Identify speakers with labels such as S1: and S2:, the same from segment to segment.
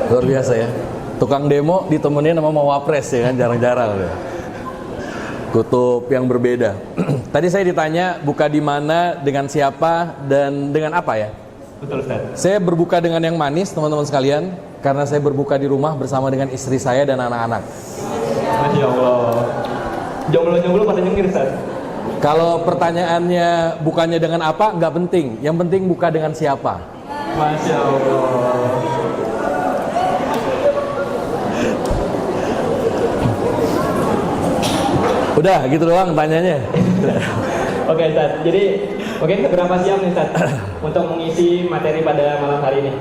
S1: Luar biasa ya. Tukang demo ditemenin sama Wapres ya kan, jarang-jarang ya. Kutub yang berbeda. Tadi saya ditanya buka di mana, dengan siapa, dan dengan apa ya?
S2: Betul Ustaz.
S1: Saya berbuka dengan yang manis teman-teman sekalian, karena saya berbuka di rumah bersama dengan istri saya dan anak-anak.
S2: Masya Allah. Jomblo-jomblo pada nyengir Ustaz.
S1: Kalau pertanyaannya bukannya dengan apa, nggak penting. Yang penting buka dengan siapa.
S2: Masya Allah.
S1: Udah gitu doang tanyanya.
S2: Oke Ustaz, jadi seberapa siap nih Ustaz untuk mengisi materi pada malam hari ini?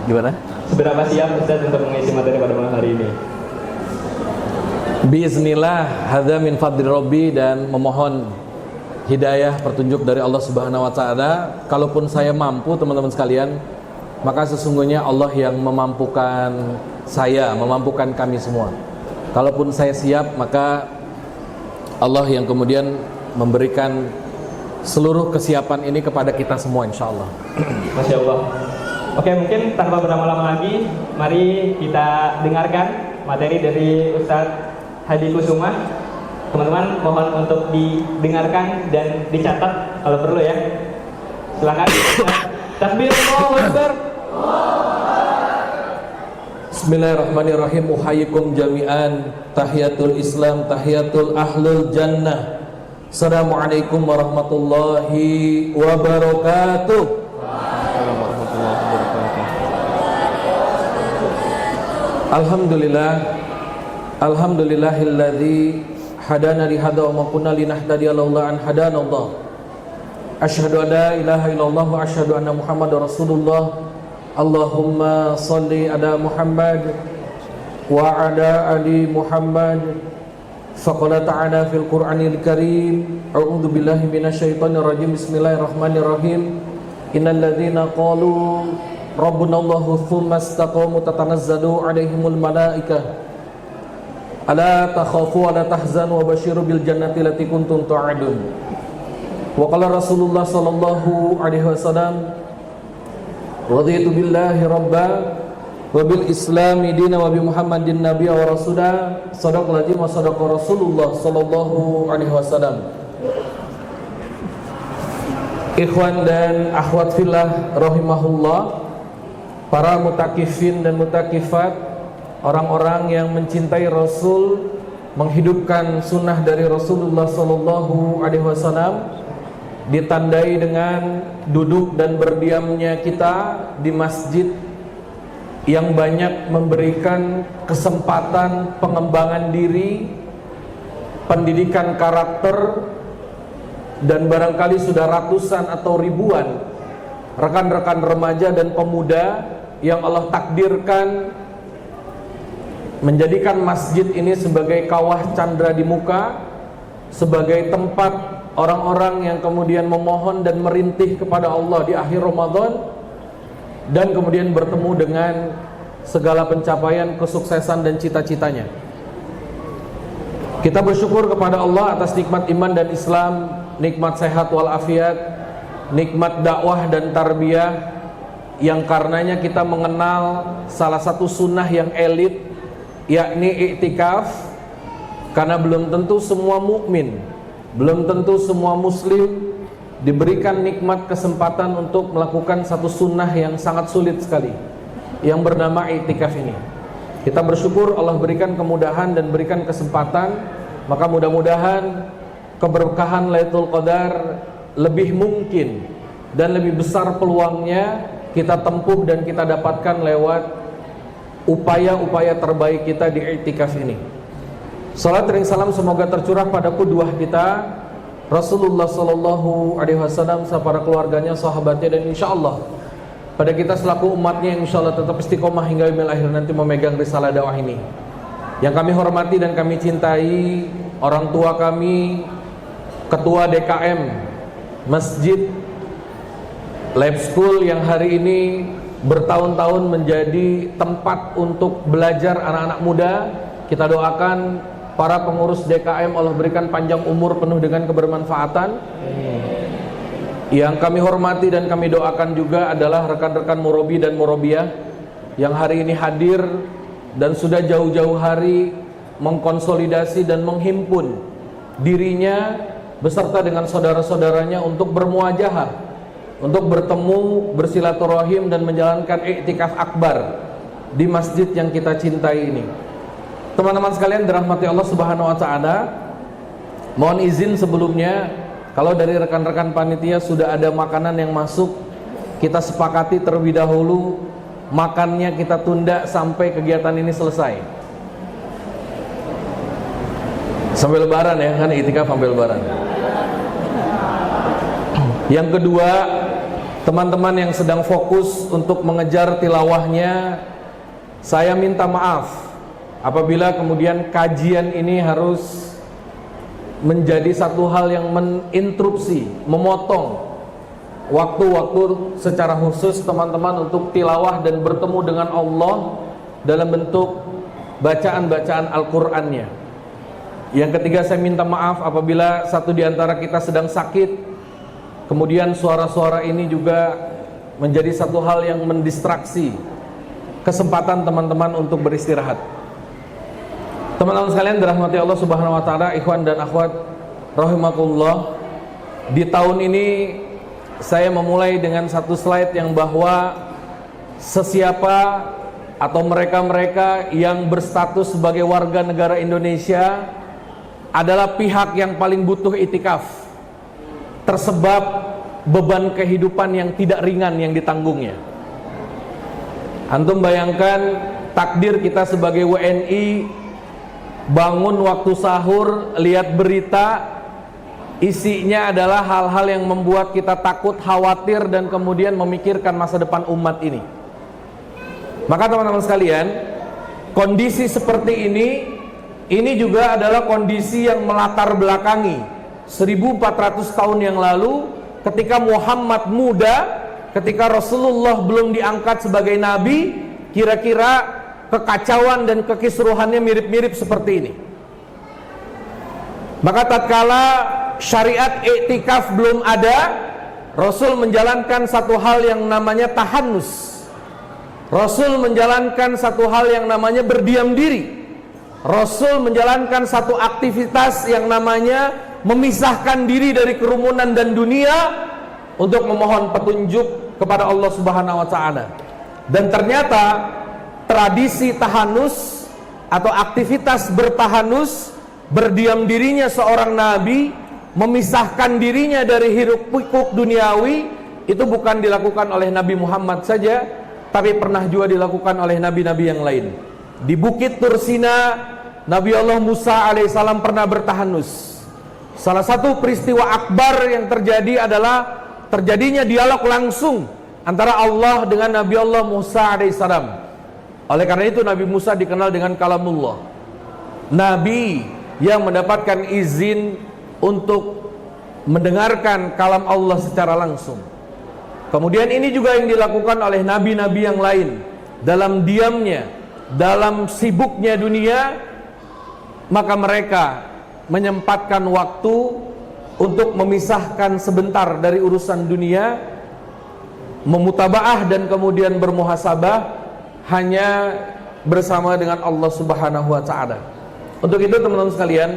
S1: Gimana?
S2: Seberapa siap Ustaz untuk mengisi materi pada malam hari ini?
S1: Biiznillah, hadza min fadli Rabbi, dan memohon hidayah petunjuk dari Allah Subhanahu wa taala. Kalaupun saya mampu teman-teman sekalian, maka sesungguhnya Allah yang memampukan saya, memampukan kami semua. Kalaupun saya siap, maka Allah yang kemudian memberikan seluruh kesiapan ini kepada kita semua insyaallah.
S2: Masya Allah. Oke, mungkin tanpa berlama-lama lagi, mari kita dengarkan materi dari Ustadz Hadi Kusuma. Teman-teman mohon untuk didengarkan dan dicatat kalau perlu ya. Silakan. Takbir, Allahu Akbar.
S1: Bismillahirrahmanirrahim. Uhayyikum jami'an. Tahiyatul Islam, tahiyatul ahlul jannah. Assalamualaikum warahmatullahi wabarakatuh. Alhamdulillah. Alhamdulillahilladzi hadana li hadza wa ma kunna linahtadiya laula an hadana Allah. Asyhadu an la ilaha illallah wa asyhadu anna Muhammadar Rasulullah. Allahumma salli ala Muhammad wa ala ali Muhammad. Faqala ta'ala fil Qur'anil Karim, a'udzu billahi minasyaitonir rajim. Bismillahirrahmanirrahim. Innal ladzina qalu rabbuna Allahu tsumma istaqamu tatanazzalu 'alaihimul malaikah ala takhafu wa la tahzanu wa basyiru bil jannati allati kuntum tu'adun. Wa qala Rasulullah sallallahu alaihi wasallam, raditu billahi rabba wa bil islami dina wa bi Muhammadin nabiyya wa rasula. Shadaqal ladzi wa sadaqa Rasulullah sallallahu alaihi wasallam. Ikhwan dan akhwat fillah rahimahullah, para mutakifin dan mutakifat, orang-orang yang mencintai Rasul, menghidupkan sunnah dari Rasulullah sallallahu alaihi wasallam, ditandai dengan duduk dan berdiamnya kita di masjid yang banyak memberikan kesempatan pengembangan diri, pendidikan karakter, dan barangkali sudah ratusan atau ribuan rekan-rekan remaja dan pemuda yang Allah takdirkan menjadikan masjid ini sebagai kawah candra di muka, sebagai tempat orang-orang yang kemudian memohon dan merintih kepada Allah di akhir Ramadan, dan kemudian bertemu dengan segala pencapaian, kesuksesan dan cita-citanya. Kita bersyukur kepada Allah atas nikmat iman dan Islam, nikmat sehat walafiat, nikmat dakwah dan tarbiyah, yang karenanya kita mengenal salah satu sunnah yang elit, yakni iktikaf. Karena belum tentu semua mukmin, belum tentu semua muslim diberikan nikmat kesempatan untuk melakukan satu sunnah yang sangat sulit sekali, yang bernama iktikaf ini. Kita bersyukur Allah berikan kemudahan dan berikan kesempatan. Maka mudah-mudahan keberkahan Lailatul Qadar lebih mungkin dan lebih besar peluangnya kita tempuh dan kita dapatkan lewat upaya-upaya terbaik kita di iktikaf ini. Salat dan salam semoga tercurah pada qudwah kita Rasulullah sallallahu alaihi wasallam, para keluarganya, sahabatnya, dan insyaallah pada kita selaku umatnya yang insyaallah tetap istiqomah hingga yaumil akhir nanti memegang risalah dakwah ini. Yang kami hormati dan kami cintai orang tua kami, Ketua DKM Masjid Lab School yang hari ini bertahun-tahun menjadi tempat untuk belajar anak-anak muda. Kita doakan para pengurus DKM Allah berikan panjang umur penuh dengan kebermanfaatan. Yang kami hormati dan kami doakan juga adalah rekan-rekan murabi dan murabiyah yang hari ini hadir dan sudah jauh-jauh hari mengkonsolidasi dan menghimpun dirinya beserta dengan saudara-saudaranya untuk bermuajahah, untuk bertemu, bersilaturahim dan menjalankan iktikaf akbar di masjid yang kita cintai ini. Teman-teman sekalian dirahmati Allah Subhanahu wa taala, mohon izin sebelumnya kalau dari rekan-rekan panitia sudah ada makanan yang masuk, kita sepakati terlebih dahulu makannya kita tunda sampai kegiatan ini selesai. Sampai lebaran ya, kan iktikaf sampai lebaran. Yang kedua, teman-teman yang sedang fokus untuk mengejar tilawahnya, saya minta maaf apabila kemudian kajian ini harus menjadi satu hal yang meninterupsi, memotong waktu-waktu secara khusus teman-teman untuk tilawah dan bertemu dengan Allah dalam bentuk bacaan-bacaan Al-Qur'annya. Yang ketiga, saya minta maaf apabila satu di antara kita sedang sakit, kemudian suara-suara ini juga menjadi satu hal yang mendistraksi kesempatan teman-teman untuk beristirahat. Teman-teman sekalian dirahmati Allah Subhanahu wa taala, ikhwan dan akhwat rahimakumullah. Di tahun ini saya memulai dengan satu slide yang bahwa sesiapa atau mereka-mereka yang berstatus sebagai warga negara Indonesia adalah pihak yang paling butuh itikaf, tersebab beban kehidupan yang tidak ringan yang ditanggungnya. Antum bayangkan takdir kita sebagai WNI, bangun waktu sahur, lihat berita, isinya adalah hal-hal yang membuat kita takut, khawatir, dan kemudian memikirkan masa depan umat ini. Maka teman-teman sekalian, kondisi seperti ini juga adalah kondisi yang melatar belakangi 1400 tahun yang lalu ketika Muhammad muda, ketika Rasulullah belum diangkat sebagai nabi, kira-kira kekacauan dan kekisruhannya mirip-mirip seperti ini. Maka tatkala syariat iktikaf belum ada, Rasul menjalankan satu hal yang namanya tahannus. Rasul menjalankan satu hal yang namanya berdiam diri. Rasul menjalankan satu aktivitas yang namanya memisahkan diri dari kerumunan dan dunia untuk memohon petunjuk kepada Allah Subhanahu wa taala. Dan ternyata tradisi tahanus atau aktivitas bertahanus, berdiam dirinya seorang nabi, memisahkan dirinya dari hiruk pikuk duniawi, itu bukan dilakukan oleh Nabi Muhammad saja, tapi pernah juga dilakukan oleh nabi-nabi yang lain. Di Bukit Tursina, Nabi Allah Musa alaihissalam pernah bertahanus. Salah satu peristiwa akbar yang terjadi adalah terjadinya dialog langsung antara Allah dengan Nabi Allah Musa alaihissalam. Oleh karena itu Nabi Musa dikenal dengan kalamullah, nabi yang mendapatkan izin untuk mendengarkan kalam Allah secara langsung. Kemudian ini juga yang dilakukan oleh nabi-nabi yang lain. Dalam diamnya, dalam sibuknya dunia, maka mereka menyempatkan waktu untuk memisahkan sebentar dari urusan dunia, memutabaah dan kemudian bermuhasabah hanya bersama dengan Allah Subhanahu wa taala. Untuk itu teman-teman sekalian,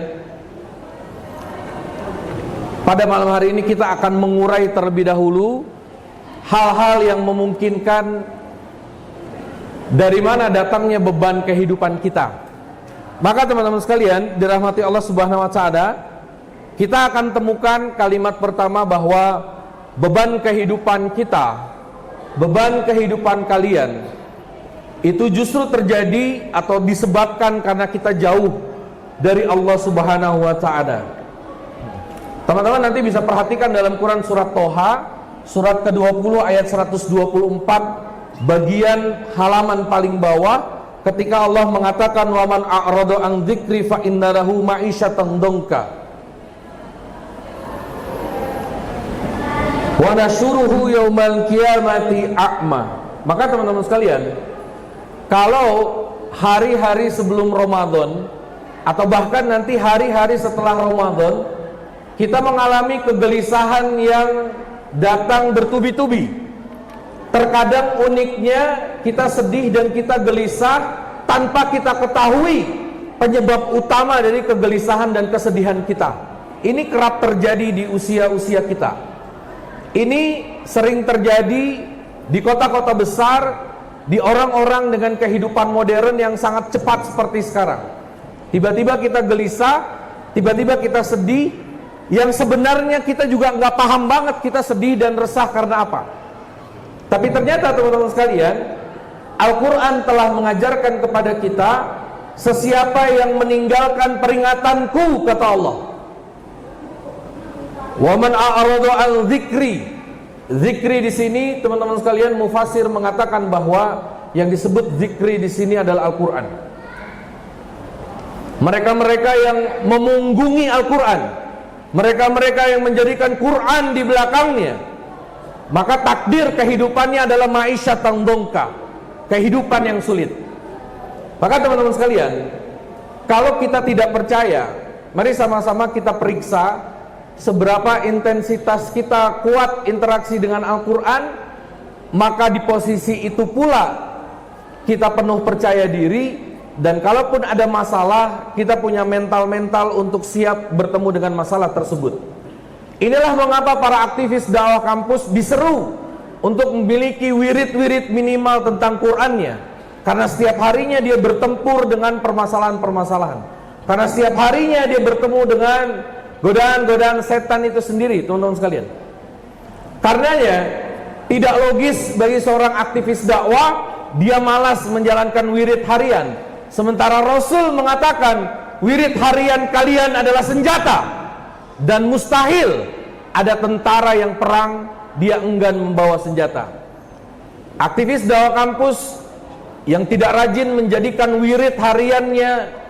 S1: pada malam hari ini kita akan mengurai terlebih dahulu hal-hal yang memungkinkan dari mana datangnya beban kehidupan kita. Maka teman-teman sekalian dirahmati Allah Subhanahu wa taala, kita akan temukan kalimat pertama bahwa beban kehidupan kita, beban kehidupan kalian itu justru terjadi atau disebabkan karena kita jauh dari Allah Subhanahu wa taala. Teman-teman nanti bisa perhatikan dalam Quran surat Toha, surat ke-20 ayat 124, bagian halaman paling bawah, ketika Allah mengatakan waman a'rada an dzikri fa innalahu ma'isyatan dongka wa nasyuruhu yaumal qiyamati a'ma. Maka teman-teman sekalian, kalau hari-hari sebelum Ramadan atau bahkan nanti hari-hari setelah Ramadan kita mengalami kegelisahan yang datang bertubi-tubi, Terkadang uniknya kita sedih dan kita gelisah tanpa kita ketahui penyebab utama dari kegelisahan dan kesedihan kita. Ini kerap terjadi di usia-usia kita. Ini sering terjadi di kota-kota besar, di orang-orang dengan kehidupan modern yang sangat cepat seperti sekarang. Tiba-tiba kita gelisah, tiba-tiba kita sedih, yang sebenarnya kita juga nggak paham banget kita sedih dan resah karena apa. Tapi ternyata teman-teman sekalian, Al-Quran telah mengajarkan kepada kita, sesiapa yang meninggalkan peringatanku, kata Allah, wa man a'rada an dzikri. Zikri di sini, teman-teman sekalian, mufasir mengatakan bahwa yang disebut zikri di sini adalah Al-Quran. Mereka-mereka yang memunggungi Al-Quran, mereka-mereka yang menjadikan Quran di belakangnya, maka takdir kehidupannya adalah ma'isyatan dongka, kehidupan yang sulit. Maka teman-teman sekalian, kalau kita tidak percaya, mari sama-sama kita periksa seberapa intensitas kita kuat interaksi dengan Al-Quran. Maka di posisi itu pula kita penuh percaya diri, dan kalaupun ada masalah, kita punya mental-mental untuk siap bertemu dengan masalah tersebut. Inilah mengapa para aktivis dakwah kampus diseru untuk memiliki wirid-wirid minimal tentang Qurannya, karena setiap harinya dia bertempur dengan permasalahan-permasalahan, karena setiap harinya dia bertemu dengan godaan-godaan setan itu sendiri, teman-teman sekalian. Karenanya tidak logis bagi seorang aktivis dakwah dia malas menjalankan wirid harian, sementara Rasul mengatakan wirid harian kalian adalah senjata, dan mustahil ada tentara yang perang dia enggan membawa senjata. Aktivis dakwah kampus yang tidak rajin menjadikan wirid hariannya,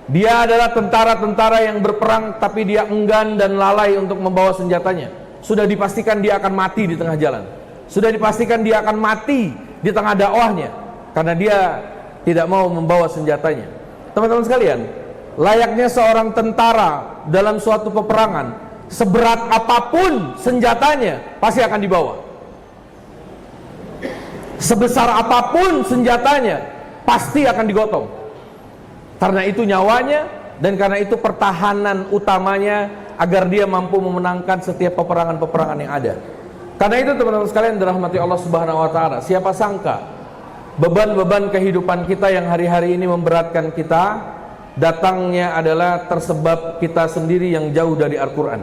S1: dia adalah tentara-tentara yang berperang tapi dia enggan dan lalai untuk membawa senjatanya. Sudah dipastikan dia akan mati di tengah jalan. Sudah dipastikan dia akan mati di tengah dakwahnya karena dia tidak mau membawa senjatanya. Teman-teman sekalian, layaknya seorang tentara dalam suatu peperangan, seberat apapun senjatanya pasti akan dibawa. Sebesar apapun senjatanya pasti akan digotong. Karena itu nyawanya, dan karena itu pertahanan utamanya agar dia mampu memenangkan setiap peperangan-peperangan yang ada. Karena itu teman-teman sekalian dirahmati Allah Subhanahu wa taala, siapa sangka beban-beban kehidupan kita yang hari-hari ini memberatkan kita datangnya adalah tersebab kita sendiri yang jauh dari Al-Quran.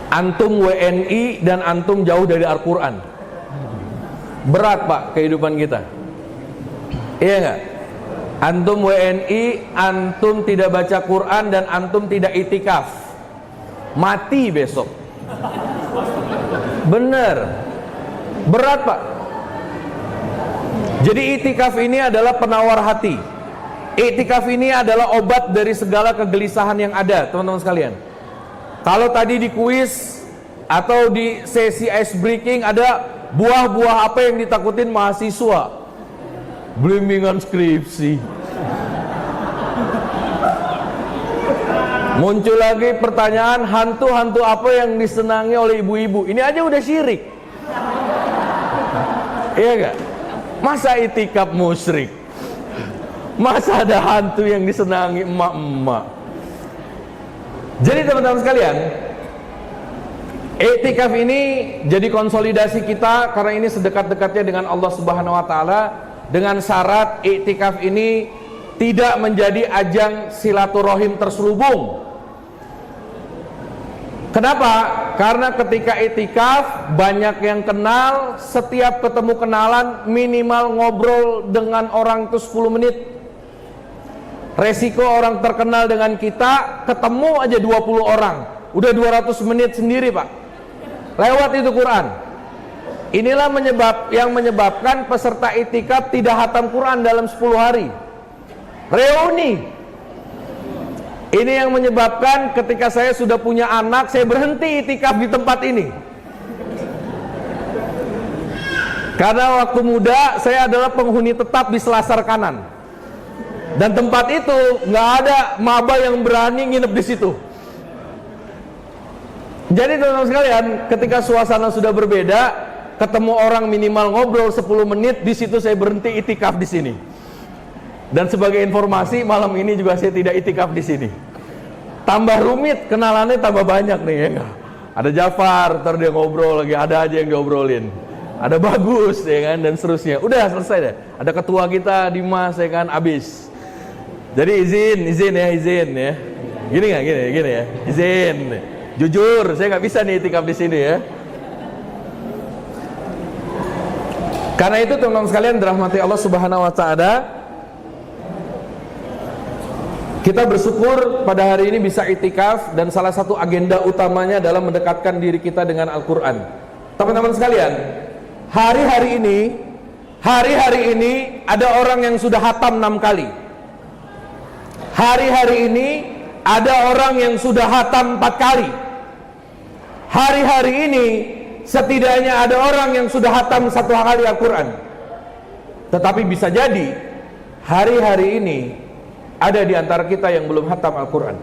S1: Antum WNI dan antum jauh dari Al-Quran. Berat Pak kehidupan kita. Iya enggak? Antum WNI, antum tidak baca Quran dan antum tidak itikaf, mati besok. Bener, berat Pak. Jadi itikaf ini adalah penawar hati. Itikaf ini adalah obat dari segala kegelisahan yang ada, teman-teman sekalian. Kalau tadi di kuis atau di sesi ice breaking ada buah-buah apa yang ditakutin mahasiswa, bimbingan skripsi. Muncul lagi pertanyaan, hantu-hantu apa yang disenangi oleh ibu-ibu. Ini aja udah syirik. Iya gak? Masa itikaf musyrik? Masa ada hantu yang disenangi emak-emak? Jadi teman-teman sekalian, iktikaf ini jadi konsolidasi kita karena ini sedekat-dekatnya dengan Allah Subhanahu wa taala, dengan syarat iktikaf ini tidak menjadi ajang silaturahim terselubung. Kenapa? Karena ketika iktikaf banyak yang kenal, setiap ketemu kenalan minimal ngobrol dengan orang itu 10 menit. Resiko orang terkenal dengan kita ketemu aja 20 orang, udah 200 menit sendiri Pak. Lewat itu Quran. Inilah yang menyebabkan peserta iktikaf tidak hatam Quran dalam 10 hari. Reuni. Ini yang menyebabkan ketika saya sudah punya anak, saya berhenti iktikaf di tempat ini. Karena waktu muda saya adalah penghuni tetap di Selasar Kanan. Dan tempat itu nggak ada maba yang berani nginep di situ. Jadi teman-teman sekalian, ketika suasana sudah berbeda, ketemu orang minimal ngobrol 10 menit, di situ saya berhenti itikaf di sini. Dan sebagai informasi, malam ini juga saya tidak itikaf di sini. Tambah rumit, kenalannya tambah banyak nih ya enggak? Ada Jafar, ntar dia ngobrol lagi, ada aja yang diobrolin. Ada Bagus ya kan, dan seterusnya. Udah selesai deh. Ada ketua kita Dimas ya kan, abis. Jadi izin ya. Gini nggak, gini ya. Izin. Jujur, saya nggak bisa nih itikaf di sini ya. Karena itu teman-teman sekalian dirahmati Allah Subhanahu wa taala, kita bersyukur pada hari ini bisa itikaf, dan salah satu agenda utamanya adalah mendekatkan diri kita dengan Al-Qur'an. Teman-teman sekalian, hari-hari ini ada orang yang sudah hatam 6 kali. Hari-hari ini ada orang yang sudah hatam 4 kali. Hari-hari ini setidaknya ada orang yang sudah hatam 1 kali Al-Quran. Tetapi bisa jadi hari-hari ini ada di antara kita yang belum hatam Al-Quran.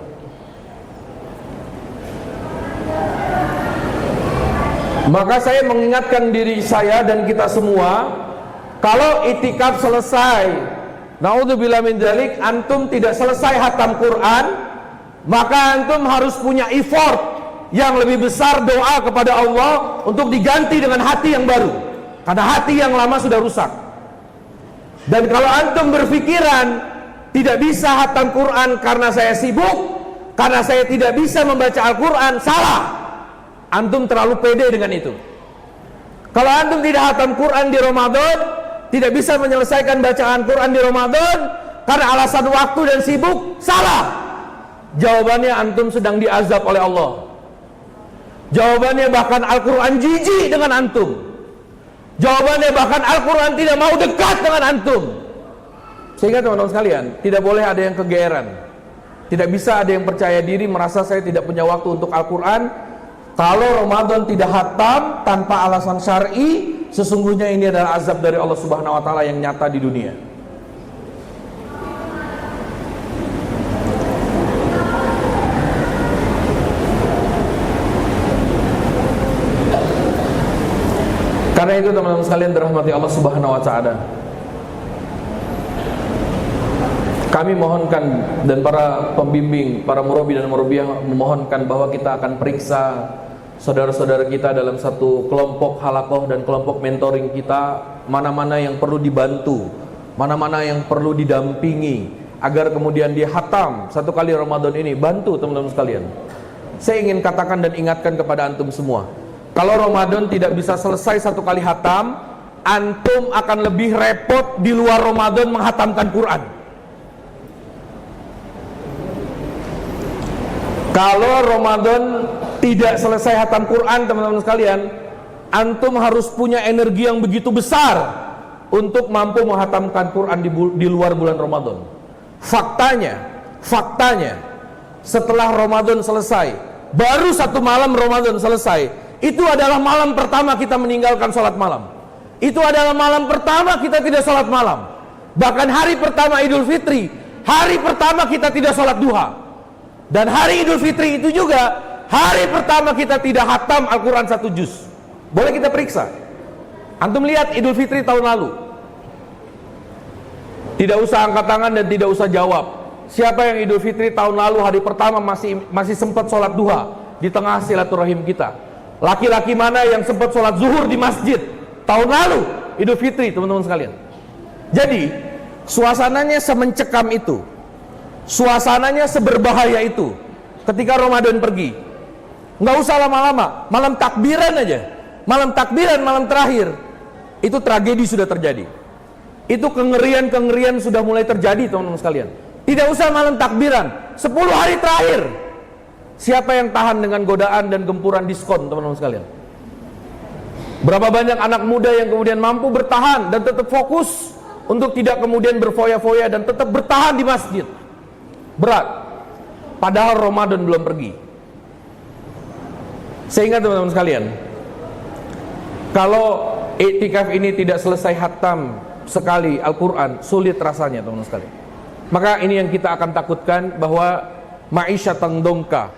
S1: Maka saya mengingatkan diri saya dan kita semua, kalau itikaf selesai, naudzubillah min dzalik, antum tidak selesai hatam Quran, maka antum harus punya effort yang lebih besar, doa kepada Allah untuk diganti dengan hati yang baru, karena hati yang lama sudah rusak. Dan kalau antum berpikiran tidak bisa hatam Quran karena saya sibuk, karena saya tidak bisa membaca Al-Quran, salah. Antum terlalu pede dengan itu. Kalau antum tidak hatam Quran di Ramadan, tidak bisa menyelesaikan bacaan Quran di Ramadan karena alasan waktu dan sibuk, salah. Jawabannya antum sedang diazab oleh Allah. Jawabannya bahkan Al-Quran jijik dengan antum. Jawabannya bahkan Al-Quran tidak mau dekat dengan antum. Sehingga teman-teman sekalian, tidak boleh ada yang kegeeran. Tidak bisa ada yang percaya diri merasa saya tidak punya waktu untuk Al-Quran. Kalau Ramadan tidak hatam tanpa alasan syar'i, sesungguhnya ini adalah azab dari Allah Subhanahu wa taala yang nyata di dunia. Karena itu teman-teman sekalian dirahmati Allah Subhanahu wa taala, kami mohonkan, dan para pembimbing, para murabi dan murabiyah memohonkan bahwa kita akan periksa saudara-saudara kita dalam satu kelompok halakoh dan kelompok mentoring kita, mana-mana yang perlu dibantu, mana-mana yang perlu didampingi, agar kemudian dia hatam 1 kali Ramadan ini. Bantu teman-teman sekalian. Saya ingin katakan dan ingatkan kepada antum semua, kalau Ramadan tidak bisa selesai 1 kali hatam, antum akan lebih repot di luar Ramadan menghatamkan Quran. Kalau Ramadan tidak selesai hatam Quran, teman-teman sekalian, antum harus punya energi yang begitu besar untuk mampu menghatamkan Quran di luar bulan Ramadan. Faktanya, setelah Ramadan selesai, baru 1 malam Ramadan selesai, itu adalah malam pertama kita meninggalkan sholat malam. Itu adalah malam pertama kita tidak sholat malam. Bahkan hari pertama Idul Fitri, hari pertama kita tidak sholat duha. Dan hari Idul Fitri itu juga hari pertama kita tidak hatam Al-Quran 1 juz. Boleh kita periksa. Antum lihat Idul Fitri tahun lalu. Tidak usah angkat tangan dan tidak usah jawab. Siapa yang Idul Fitri tahun lalu hari pertama masih sempat sholat duha di tengah silaturahim kita? Laki-laki mana yang sempat sholat zuhur di masjid tahun lalu Idul Fitri, teman-teman sekalian? Jadi suasananya semencekam itu, suasananya seberbahaya itu ketika Ramadan pergi. Nggak usah lama-lama, malam takbiran aja, malam takbiran, malam terakhir, itu tragedi sudah terjadi. Itu kengerian-kengerian sudah mulai terjadi, teman-teman sekalian. Tidak usah malam takbiran, 10 hari terakhir, siapa yang tahan dengan godaan dan gempuran diskon, teman-teman sekalian? Berapa banyak anak muda yang kemudian mampu bertahan dan tetap fokus untuk tidak kemudian berfoya-foya dan tetap bertahan di masjid? Berat, padahal Ramadan belum pergi. Sehingga teman-teman sekalian, kalau iktikaf ini tidak selesai hatam sekali Al-Quran, sulit rasanya teman-teman sekalian. Maka ini yang kita akan takutkan, bahwa ma'isyatan dongka,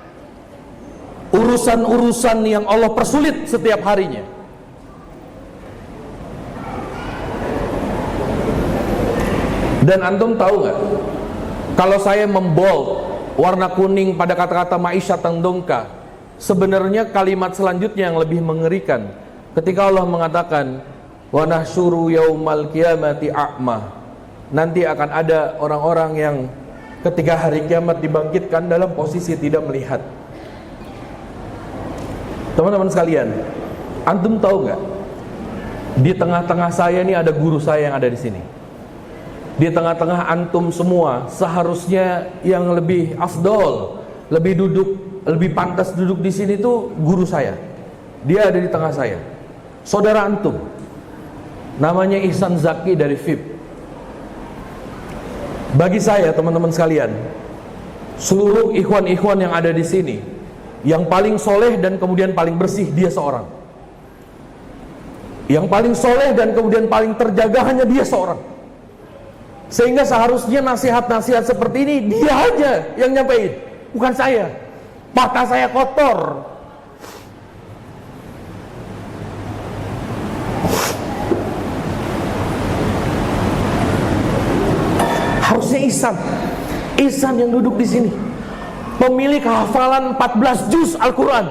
S1: urusan-urusan yang Allah persulit setiap harinya, Dan antum tahu nggak, kalau saya membold warna kuning pada kata-kata ma'isyatan dongka, sebenarnya kalimat selanjutnya yang lebih mengerikan. Ketika Allah mengatakan wa nahsyuru yaumal qiyamati a'ma, nanti akan ada orang-orang yang ketika hari kiamat dibangkitkan dalam posisi tidak melihat. Teman-teman sekalian, antum tahu nggak, di tengah-tengah saya ini ada guru saya yang ada di sini. Di tengah-tengah antum semua, seharusnya yang lebih afdol, lebih pantas duduk di sini tuh guru saya. Dia ada di tengah saya. Saudara antum, namanya Ihsan Zaki dari FIB. Bagi saya, teman-teman sekalian, seluruh ikhwan-ikhwan yang ada di sini, yang paling soleh dan kemudian paling bersih, dia seorang. Yang paling soleh dan kemudian paling terjaga hanya dia seorang. Sehingga seharusnya nasihat-nasihat seperti ini dia aja yang nyampein, bukan saya. Mata saya kotor. Harusnya Ihsan yang duduk di sini, pemilik hafalan 14 juz Al-Quran.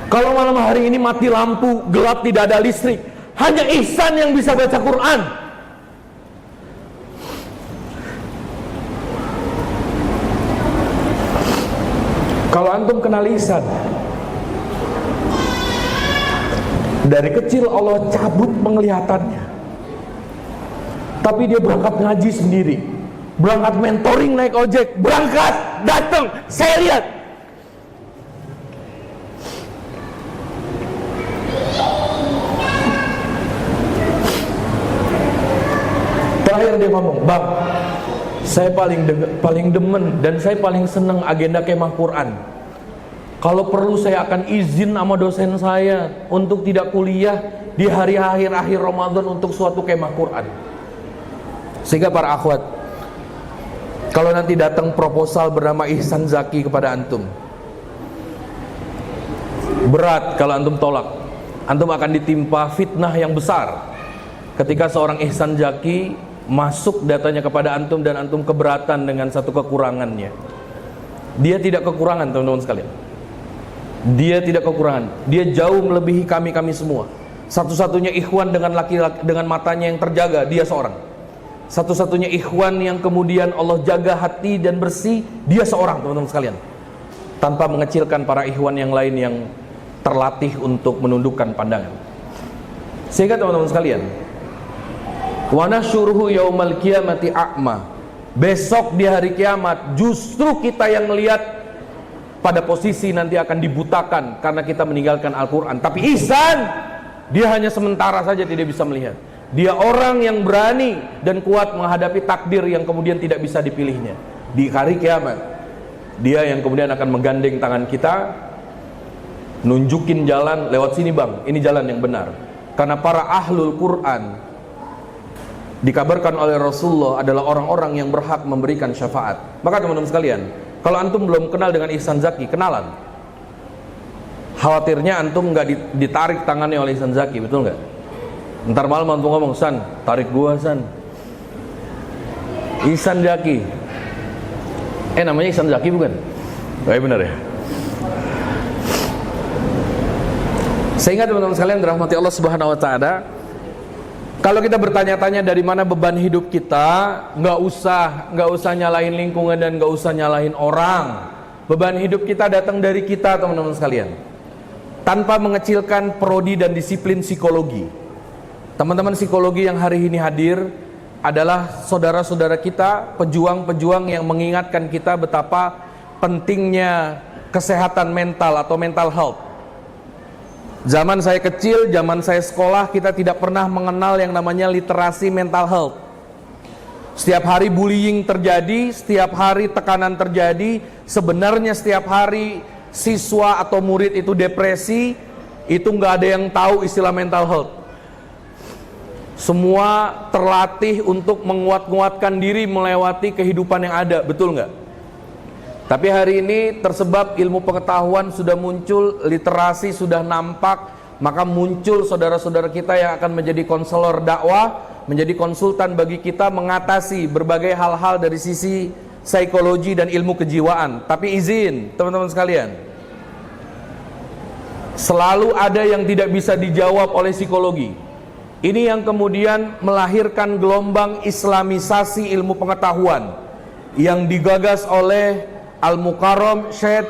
S1: Kalau malam hari ini mati lampu, gelap, tidak ada listrik, hanya Ihsan yang bisa baca Quran. Kalau antum kenal Ihsan, dari kecil Allah cabut penglihatannya, tapi dia berangkat ngaji sendiri, berangkat mentoring naik ojek, berangkat, datang, saya lihat. Terakhir dia ngomong, "Bang, saya paling demen dan saya paling seneng agenda kemah Quran. Kalau perlu saya akan izin sama dosen saya untuk tidak kuliah di hari akhir Ramadan untuk suatu kemah Quran." Sehingga para akhwat, kalau nanti datang proposal bernama Ihsan Zaki kepada antum, berat kalau antum tolak. Antum akan ditimpa fitnah yang besar ketika seorang Ihsan Zaki masuk datanya kepada antum dan antum keberatan dengan satu kekurangannya. Dia tidak kekurangan, teman-teman sekalian. Dia tidak kekurangan. Dia jauh melebihi kami semua. Satu-satunya ikhwan dengan laki-laki dengan matanya yang terjaga, dia seorang. Satu-satunya ikhwan yang kemudian Allah jaga hati dan bersih, dia seorang, teman-teman sekalian. Tanpa mengecilkan para ikhwan yang lain yang terlatih untuk menundukkan pandangan. Sehingga teman-teman sekalian, wa nasyuruhu yaumal qiyamati a'ma, besok di hari kiamat justru kita yang melihat pada posisi nanti akan dibutakan karena kita meninggalkan Al-Quran. Tapi Ihsan, dia hanya sementara saja tidak bisa melihat. Dia orang yang berani dan kuat menghadapi takdir yang kemudian tidak bisa dipilihnya. Di hari kiamat, dia yang kemudian akan menggandeng tangan kita, nunjukin jalan, lewat sini bang, ini jalan yang benar. Karena para ahlul Quran dikabarkan oleh Rasulullah adalah orang-orang yang berhak memberikan syafaat. Maka teman-teman sekalian, kalau antum belum kenal dengan Ihsan Zaki, kenalan. Khawatirnya antum nggak ditarik tangannya oleh Ihsan Zaki, betul nggak? Ntar malam antum ngomong, "San, tarik gua San." Ihsan Zaki, namanya Ihsan Zaki bukan? Baik, benar ya. Sehingga teman-teman sekalian dirahmati Allah Subhanahu wa taala, kalau kita bertanya-tanya dari mana beban hidup kita, nggak usah nyalahin lingkungan dan nggak usah nyalahin orang. Beban hidup kita datang dari kita, teman-teman sekalian. Tanpa mengecilkan prodi dan disiplin psikologi. Teman-teman psikologi yang hari ini hadir adalah saudara-saudara kita, pejuang-pejuang yang mengingatkan kita betapa pentingnya kesehatan mental atau mental health. Zaman saya kecil, zaman saya sekolah, kita tidak pernah mengenal yang namanya literasi mental health. Setiap hari bullying terjadi, setiap hari tekanan terjadi. Sebenarnya setiap hari siswa atau murid itu depresi, itu nggak ada yang tahu istilah mental health. Semua terlatih untuk menguatkan diri melewati kehidupan yang ada, betul nggak? Tapi hari ini tersebab ilmu pengetahuan sudah muncul, literasi sudah nampak, maka muncul saudara-saudara kita yang akan menjadi konselor dakwah, menjadi konsultan bagi kita mengatasi berbagai hal-hal dari sisi psikologi dan ilmu kejiwaan. Tapi izin teman-teman sekalian, selalu ada yang tidak bisa dijawab oleh psikologi. Ini yang kemudian melahirkan gelombang islamisasi ilmu pengetahuan yang digagas oleh Al-Mukarram Syekh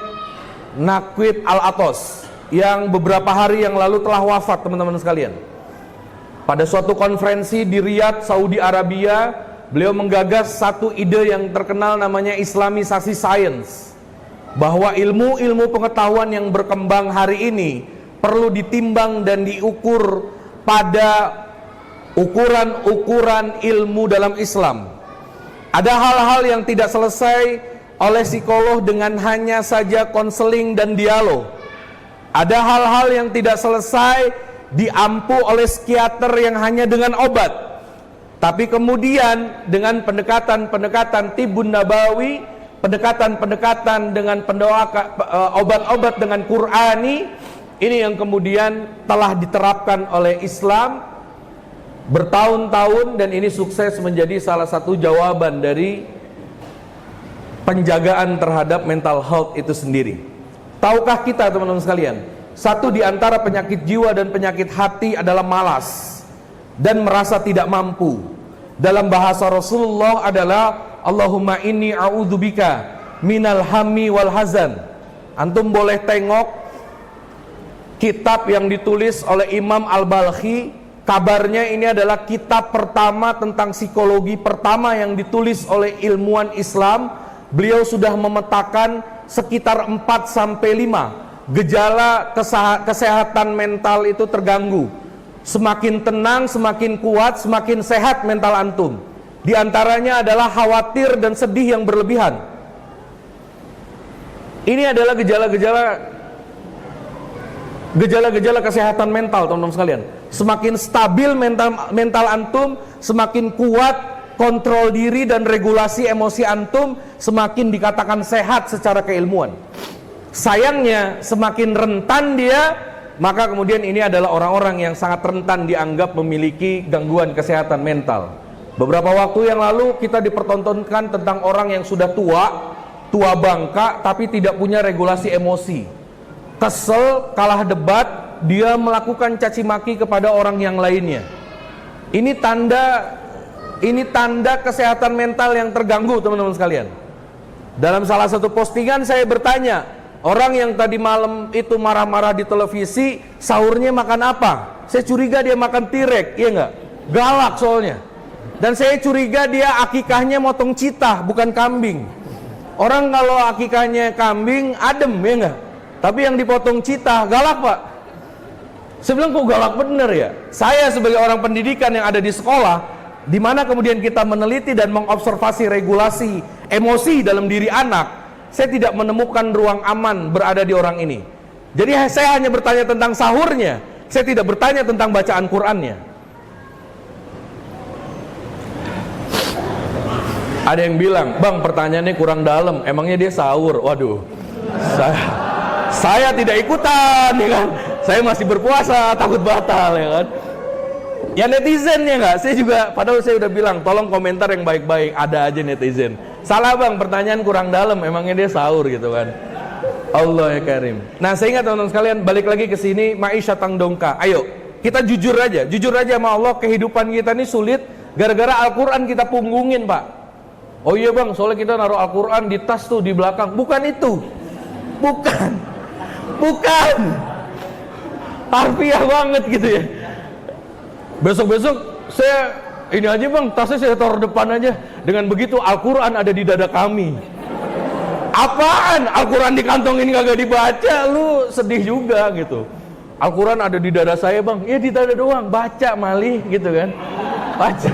S1: Naqib Al-Atos, yang beberapa hari yang lalu telah wafat teman-teman sekalian. Pada suatu konferensi di Riyadh, Saudi Arabia, beliau menggagas satu ide yang terkenal namanya islamisasi sains, bahwa ilmu-ilmu pengetahuan yang berkembang hari ini perlu ditimbang dan diukur pada ukuran-ukuran ilmu dalam Islam. Ada hal-hal yang tidak selesai oleh psikolog dengan hanya saja konseling dan dialog. Ada hal-hal yang tidak selesai diampu oleh psikiater yang hanya dengan obat. Tapi kemudian dengan pendekatan-pendekatan tibun nabawi, pendekatan-pendekatan dengan obat-obat dengan Qur'ani, ini yang kemudian telah diterapkan oleh Islam bertahun-tahun, dan ini sukses menjadi salah satu jawaban dari penjagaan terhadap mental health itu sendiri. Tahukah kita teman-teman sekalian, satu di antara penyakit jiwa dan penyakit hati adalah malas dan merasa tidak mampu. Dalam bahasa Rasulullah adalah Allahumma inni a'udzubika minal hammi wal hazan. Antum boleh tengok kitab yang ditulis oleh Imam Al-Balkhi. Kabarnya ini adalah kitab pertama tentang psikologi pertama yang ditulis oleh ilmuwan Islam. Beliau sudah memetakan sekitar 4-5 gejala kesehatan mental itu terganggu. Semakin tenang, semakin kuat, semakin sehat mental antum. Di antaranya adalah khawatir dan sedih yang berlebihan. Ini adalah gejala-gejala kesehatan mental, teman-teman sekalian. Semakin stabil mental antum, semakin kuat kontrol diri dan regulasi emosi antum, semakin dikatakan sehat secara keilmuan. Sayangnya semakin rentan dia, maka kemudian ini adalah orang-orang yang sangat rentan dianggap memiliki gangguan kesehatan mental. Beberapa waktu yang lalu kita dipertontonkan tentang orang yang sudah tua bangka tapi tidak punya regulasi emosi. Kesel, kalah debat, dia melakukan caci maki kepada orang yang lainnya. Ini tanda kesehatan mental yang terganggu, teman-teman sekalian. Dalam salah satu postingan saya bertanya, orang yang tadi malam itu marah-marah di televisi, sahurnya makan apa? Saya curiga dia makan tirek, iya enggak? Galak soalnya. Dan saya curiga dia akikahnya motong citah, bukan kambing. Orang kalau akikahnya kambing, adem, ya enggak? Tapi yang dipotong citah, galak pak. Saya bilang kok galak bener ya? Saya sebagai orang pendidikan yang ada di sekolah, di mana kemudian kita meneliti dan mengobservasi regulasi emosi dalam diri anak, saya tidak menemukan ruang aman berada di orang ini. Jadi saya hanya bertanya tentang sahurnya, saya tidak bertanya tentang bacaan Qur'annya. Ada yang bilang, bang pertanyaannya kurang dalam, emangnya dia sahur? Waduh, saya tidak ikutan, ya kan? Saya masih berpuasa, takut batal, ya kan? Ya netizen ya nggak, saya juga, padahal saya udah bilang, tolong komentar yang baik-baik, ada aja netizen. Salah bang, pertanyaan kurang dalam, emangnya dia sahur gitu kan? Allah ya Karim. Nah saya ingat teman-teman sekalian, balik lagi ke sini, ma'isyatan dongka. Ayo, kita jujur aja sama Allah, kehidupan kita ini sulit gara-gara Al-Quran kita punggungin pak. Oh iya bang, soalnya kita naruh Al-Quran di tas tuh di belakang. Bukan itu, bukan harfiah banget gitu ya. Besok-besok saya ini aja bang, tasnya saya taruh depan aja. Dengan begitu Al-Quran ada di dada kami. Apaan? Al-Quran dikantongin kagak dibaca, lu sedih juga gitu. Al-Quran ada di dada saya bang, ya di dada doang, baca malih gitu kan. Baca.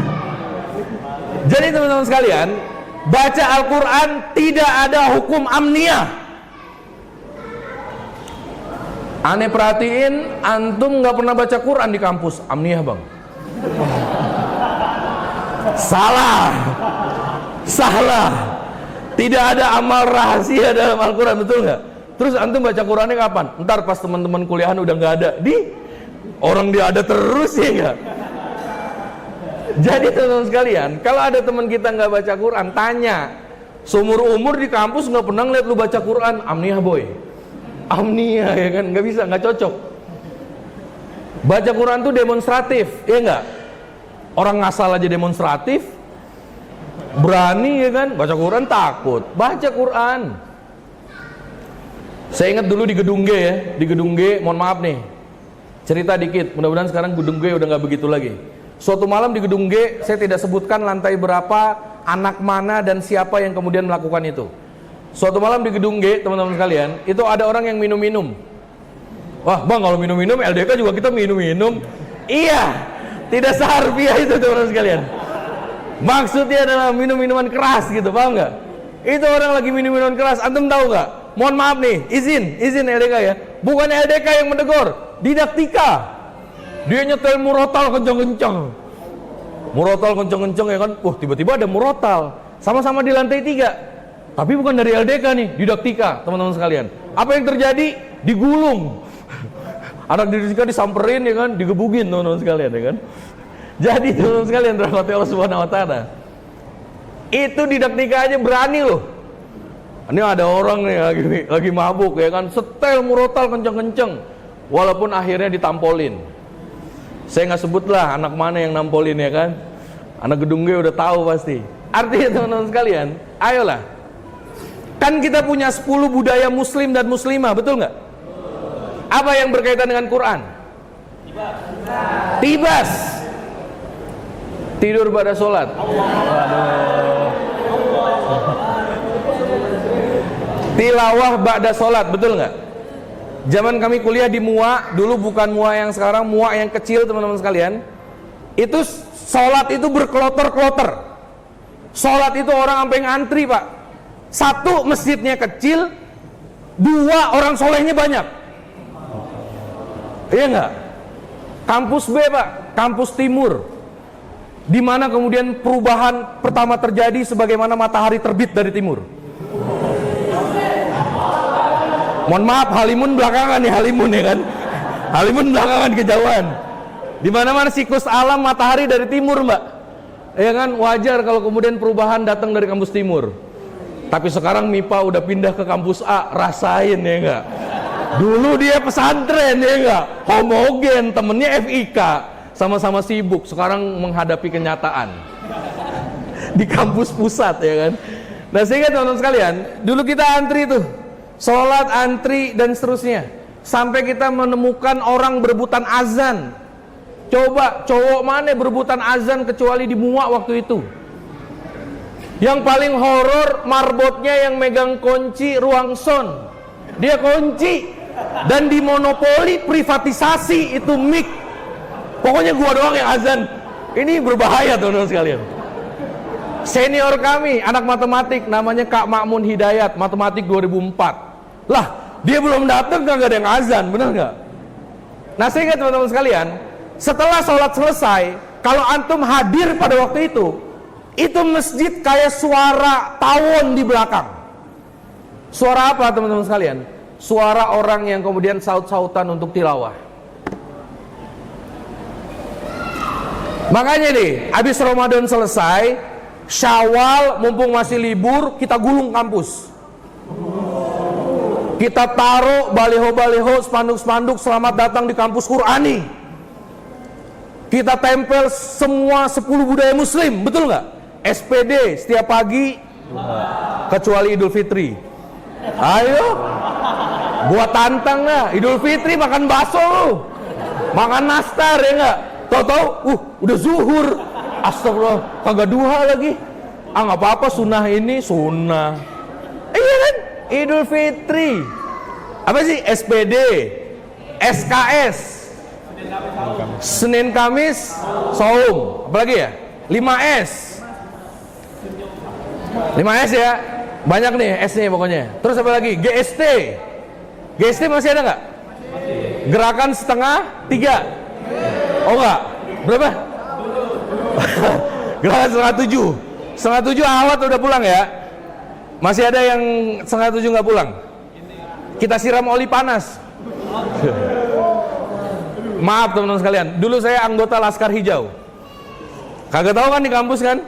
S1: Jadi teman-teman sekalian, baca Al-Quran tidak ada hukum amniah. Aneh perhatiin, antum gak pernah baca Quran di kampus, amniah bang. Salah. Tidak ada amal rahasia dalam Al-Quran, betul nggak? Terus antum baca Qurannya kapan? Ntar pas teman-teman kuliahan udah nggak ada. Orang dia ada terus ya nggak? Jadi teman-teman sekalian, kalau ada teman kita nggak baca Quran, tanya. Seumur umur di kampus nggak pernah ngeliat lu baca Quran, amnia boy, amnia ya kan, nggak bisa, nggak cocok. Baca Quran tuh demonstratif, ya nggak? Orang ngasal aja demonstratif, berani ya kan? Baca Quran takut, baca Quran. Saya ingat dulu di Gedung G ya, di Gedung G, mohon maaf nih, cerita dikit, mudah-mudahan sekarang Gedung G udah nggak begitu lagi. Suatu malam di Gedung G, saya tidak sebutkan lantai berapa, anak mana dan siapa yang kemudian melakukan itu. Suatu malam di Gedung G, teman-teman sekalian, itu ada orang yang minum-minum. Wah bang, kalau minum-minum LDK juga kita minum-minum. Iya, tidak seharfiah itu teman-teman sekalian. Maksudnya adalah minum-minuman keras gitu, paham nggak? Itu orang lagi minum-minuman keras, antum tahu nggak? Mohon maaf nih, izin LDK ya. Bukan LDK yang menegur, didaktika. Dia nyetel murotal kenceng-kenceng. Murotal kenceng-kenceng ya kan. Wah, tiba-tiba ada murotal. Sama-sama di lantai 3. Tapi bukan dari LDK nih, didaktika, teman-teman sekalian. Apa yang terjadi? Digulung. Anak didaktika disamperin ya kan, digebugin teman-teman sekalian ya kan. Jadi teman-teman sekalian, rahmati Allah Subhanahu wa taala. Itu didaktika aja berani loh. Ini ada orang nih lagi mabuk ya kan, setel murotal kenceng-kenceng. Walaupun akhirnya ditampolin. Saya nggak sebut lah anak mana yang nampolin ya kan. Anak Gedung G udah tahu pasti. Artinya teman-teman sekalian, ayolah. Kan kita punya 10 budaya muslim dan muslimah, betul nggak? Apa yang berkaitan dengan Quran? Tibas. Tidur pada sholat. Tilawah ba'da sholat, betul nggak? Zaman kami kuliah di MUA, dulu bukan MUA yang sekarang, MUA yang kecil teman-teman sekalian. Itu sholat itu berkloter-kloter. Sholat itu orang sampai ngantri pak. Satu, masjidnya kecil. Dua, orang solehnya banyak. Iya nggak? Kampus B pak, kampus timur, di mana kemudian perubahan pertama terjadi sebagaimana matahari terbit dari timur. Mohon maaf, Halimun belakangan nih, Halimun ya kan. Halimun belakangan kejauhan. Di mana-mana siklus alam matahari dari timur, Mbak. Ya kan, wajar kalau kemudian perubahan datang dari kampus timur. Tapi sekarang MIPA udah pindah ke kampus A, rasain ya enggak. Dulu dia pesantren ya enggak, homogen, temennya FIK, sama-sama sibuk. Sekarang menghadapi kenyataan di kampus pusat ya kan. Nah sehingga teman-teman sekalian, dulu kita antri tuh, sholat, antri, dan seterusnya. Sampai kita menemukan orang berebutan azan. Coba, cowok mana berebutan azan kecuali di MUA waktu itu. Yang paling horor, marbotnya yang megang kunci ruang sound. Dia kunci. Dan dimonopoli, privatisasi itu mic. Pokoknya gua doang yang azan. Ini berbahaya teman-teman sekalian. Senior kami, anak matematik, namanya Kak Makmun Hidayat, matematik 2004. Lah, dia belum datang gak ada yang azan, benar nggak? Nah sehingga teman-teman sekalian, setelah sholat selesai, kalau antum hadir pada waktu itu masjid kayak suara tawon di belakang. Suara apa teman-teman sekalian? Suara orang yang kemudian saut-sautan untuk tilawah. Makanya nih, habis Ramadan selesai, Syawal mumpung masih libur, kita gulung kampus. Kita taruh baliho-baliho, spanduk-spanduk selamat datang di kampus Qurani. Kita tempel semua 10 budaya muslim, betul nggak? SPD setiap pagi kecuali Idul Fitri. Ayo, buat tantang lah, Idul Fitri makan bakso, makan nastar ya nggak? Tahu-tahu, udah zuhur. Astagfirullah, kagak duha lagi. Nggak apa-apa, sunnah ini sunnah. Iya kan? Idul Fitri. Apa sih? SPD, SKS, Senin Kamis, Saum. Apalagi ya? 5S. 5S ya. Banyak nih S nih pokoknya. Terus apa lagi? GST. GST masih ada nggak? Gerakan setengah 3. Oh enggak? Berapa? Gerakan setengah 7. Setengah 7 awat udah pulang ya. Masih ada yang setengah 7 nggak pulang. Kita siram oli panas. Maaf teman-teman sekalian, dulu saya anggota Laskar Hijau. Kagak tahu kan di kampus kan?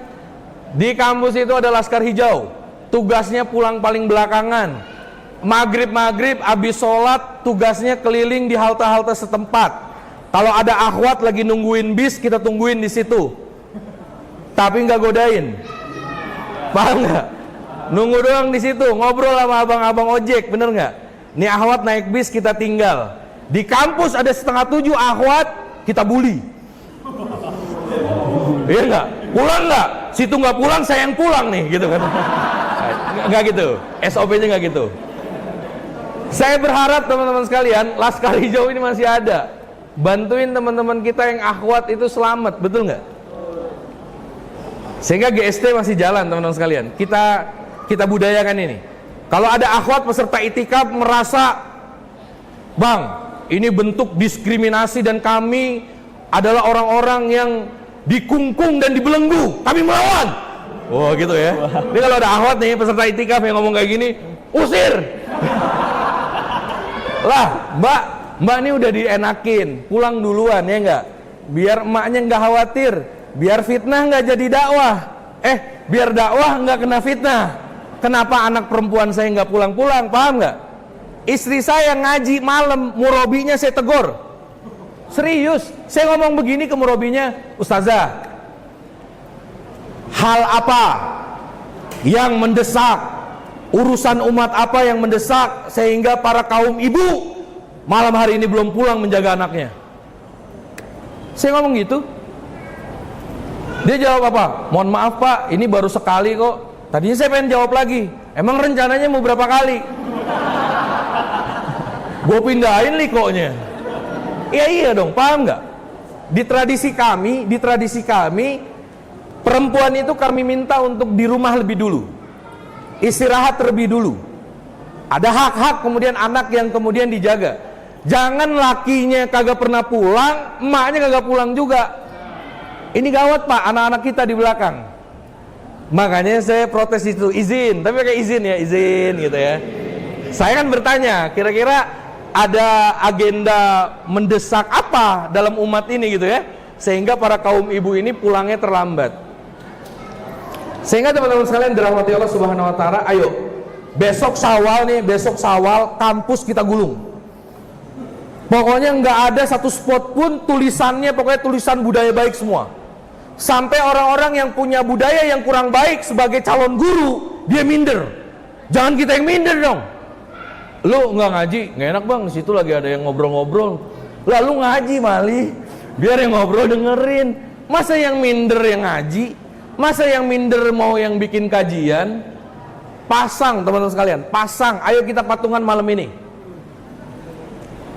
S1: Di kampus itu ada laskar hijau. Tugasnya pulang paling belakangan. Maghrib abis sholat, tugasnya keliling di halte-halte setempat. Kalau ada akhwat lagi nungguin bis, kita tungguin di situ. Tapi nggak godain. Paham nggak? Nunggu doang di situ, ngobrol sama abang-abang ojek, bener nggak? Nih akhwat naik bis, kita tinggal. Di kampus ada 6:30 akhwat, kita bully. Iya nggak? Pulang nggak? Situ nggak pulang, saya yang pulang nih, gitu kan? Nggak gitu. SOP-nya nggak gitu. Saya berharap teman-teman sekalian, laskar hijau ini masih ada. Bantuin teman-teman kita yang akhwat itu selamat, betul nggak? Sehingga GST masih jalan, teman-teman sekalian. Kita budayakan ini. Kalau ada akhwat peserta itikaf merasa, Bang, ini bentuk diskriminasi dan kami adalah orang-orang yang dikungkung dan dibelenggu, kami melawan. Oh gitu ya. Ini kalau ada akhwat nih peserta itikaf yang ngomong kayak gini, usir. Lah, Mbak ini udah dienakin, pulang duluan ya enggak? Biar emaknya enggak khawatir, biar fitnah enggak jadi dakwah. Biar dakwah enggak kena fitnah. Kenapa anak perempuan saya enggak pulang-pulang, paham enggak? Istri saya ngaji malam, murabinya saya tegur. Serius, saya ngomong begini ke murabinya, Ustazah, hal apa yang mendesak, urusan umat apa yang mendesak sehingga para kaum ibu malam hari ini belum pulang menjaga anaknya? Saya ngomong gitu. Dia jawab apa? Mohon maaf Pak, ini baru sekali kok. Tadinya saya pengen jawab lagi, emang rencananya mau berapa kali? Gue pindahin likonya. Iya dong, paham nggak? Di tradisi kami perempuan itu kami minta untuk di rumah lebih dulu, istirahat terlebih dulu. Ada hak-hak kemudian anak yang kemudian dijaga. Jangan lakinya kagak pernah pulang, emaknya kagak pulang juga. Ini gawat Pak, anak-anak kita di belakang. Makanya saya protes itu, izin, tapi kayak izin gitu ya. Saya kan bertanya, kira-kira ada agenda mendesak apa dalam umat ini gitu ya, sehingga para kaum ibu ini pulangnya terlambat. Sehingga teman-teman sekalian dirahmati Allah Subhanahu wa taala, ayo besok Syawal kampus kita gulung. Pokoknya nggak ada satu spot pun tulisannya, pokoknya tulisan budaya baik semua. Sampai orang-orang yang punya budaya yang kurang baik sebagai calon guru, dia minder. Jangan kita yang minder dong. Lu nggak ngaji, nggak enak Bang, di situ lagi ada yang ngobrol-ngobrol. Lalu ngaji Mali, biar yang ngobrol dengerin. Masa yang minder yang ngaji? Masa yang minder mau yang bikin kajian? Pasang teman-teman sekalian, pasang. Ayo kita patungan malam ini.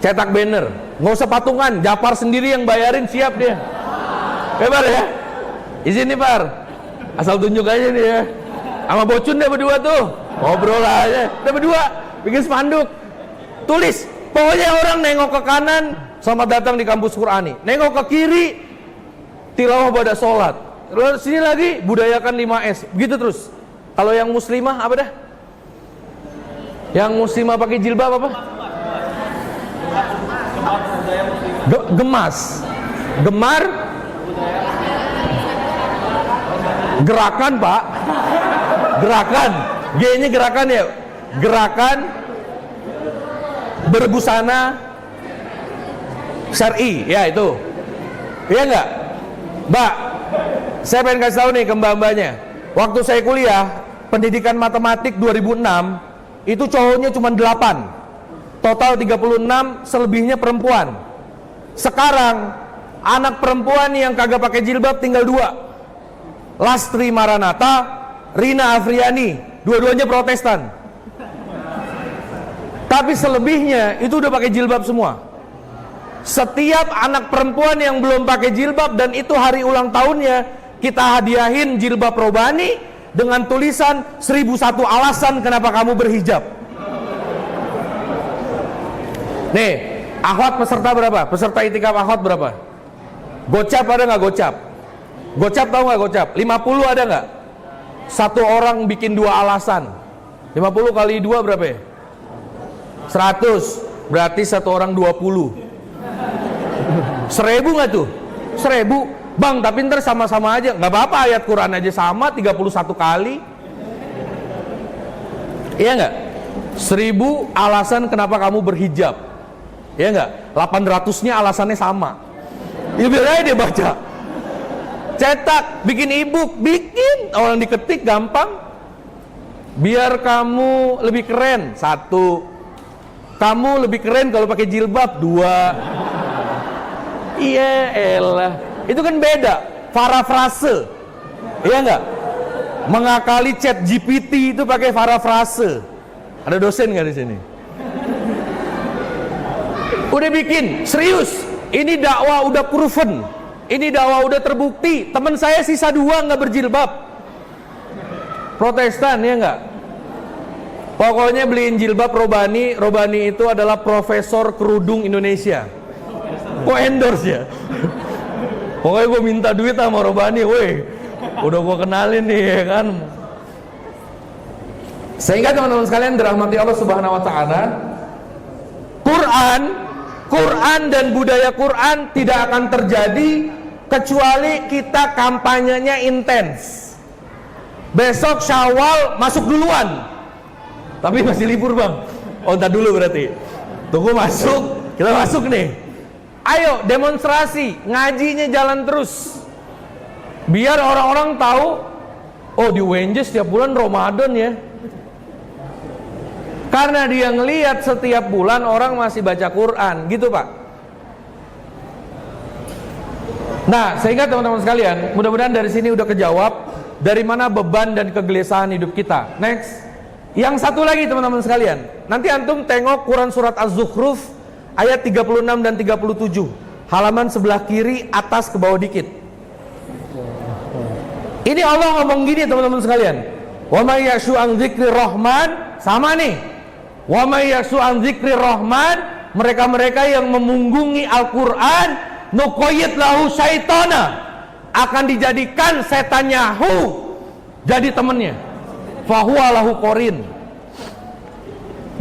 S1: Cetak banner, nggak usah patungan, Japar sendiri yang bayarin, siap dia. Hebat ya? Izin nih Par, asal tunjuk aja nih ya. Sama Bocun deh berdua tuh, ngobrol aja. Udah berdua, bikin spanduk, tulis. Pokoknya orang nengok ke kanan, selamat datang di kampus Qur'ani. Nengok ke kiri, tilawah pada sholat. Terus sini lagi, budayakan 5S. Begitu terus. Kalau yang muslimah apa dah? Yang muslimah pakai jilbab apa? Gemas, gemar, gerakan Pak, gerakan, G-nya gerakan ya, gerakan berbusana syar'i, ya itu, iya nggak, Mbak? Saya pengen kasih tahu nih ke mbak-mbaknya, waktu saya kuliah pendidikan matematik 2006 itu cowoknya cuma 8, total 36, selebihnya perempuan. Sekarang anak perempuan yang kagak pakai jilbab tinggal 2, Lastri Maranata, Rina Afriani, dua-duanya Protestan. Tapi selebihnya itu udah pakai jilbab semua. Setiap anak perempuan yang belum pakai jilbab dan itu hari ulang tahunnya, kita hadiahin jilbab robani dengan tulisan 1001 alasan kenapa kamu berhijab. Nih, akhwat peserta berapa? Peserta itikaf akhwat berapa? Gocap ada nggak gocap? Gocap tahu nggak gocap? 50 ada nggak? Satu orang bikin 2 alasan. 50 kali 2 berapa ya? 100. Berarti satu orang 20. 1000 nggak tuh? 1000. Bang, tapi ntar sama-sama aja. Nggak apa-apa, ayat Quran aja sama 31 kali. Iya nggak? 1000 alasan kenapa kamu berhijab. Iya nggak? 800-nya alasannya sama. Ya biar aja dia baca. Cetak, bikin e-book, bikin. Orang diketik gampang. Biar kamu lebih keren, 1. Kamu lebih keren kalau pakai jilbab, 2. Iya elah. Itu kan beda, parafrase. Iya nggak? Mengakali chat GPT itu pakai parafrase. Ada dosen nggak di sini? Udah bikin, serius. Ini dakwah udah proven. Ini dakwah udah terbukti. Teman saya sisa 2 nggak berjilbab. Protestan, ya nggak? Pokoknya beliin jilbab Robani. Robani itu adalah profesor kerudung Indonesia. Kok endorse ya? Pokoknya gue minta duit sama Robani, woi. Udah gue kenalin nih, ya kan. Sehingga teman-teman sekalian dirahmati Allah Subhanahu wa taala, Quran dan budaya Quran tidak akan terjadi kecuali kita kampanyenya intens. Besok Syawal masuk duluan. Tapi masih libur, Bang. Oh, entar dulu berarti. Tunggu masuk, kita masuk nih. Ayo demonstrasi, ngajinya jalan terus. Biar orang-orang tahu, oh di UNJ setiap bulan Ramadan ya. Karena dia ngelihat setiap bulan orang masih baca Quran, gitu Pak. Nah, sehingga teman-teman sekalian, mudah-mudahan dari sini udah kejawab dari mana beban dan kegelisahan hidup kita. Next. Yang satu lagi teman-teman sekalian, nanti antum tengok Quran surat Az-Zukhruf ayat 36 dan 37, halaman sebelah kiri atas ke bawah dikit. Ini Allah ngomong gini teman-teman sekalian, wa may yashu an dzikri rahman, sama nih, wa may yashu an dzikri rahman, mereka-mereka yang memunggungi Al-Quran, nuqayyid lahu syaitana, akan dijadikan setannya jadi temennya, fahuwa lahu qarin.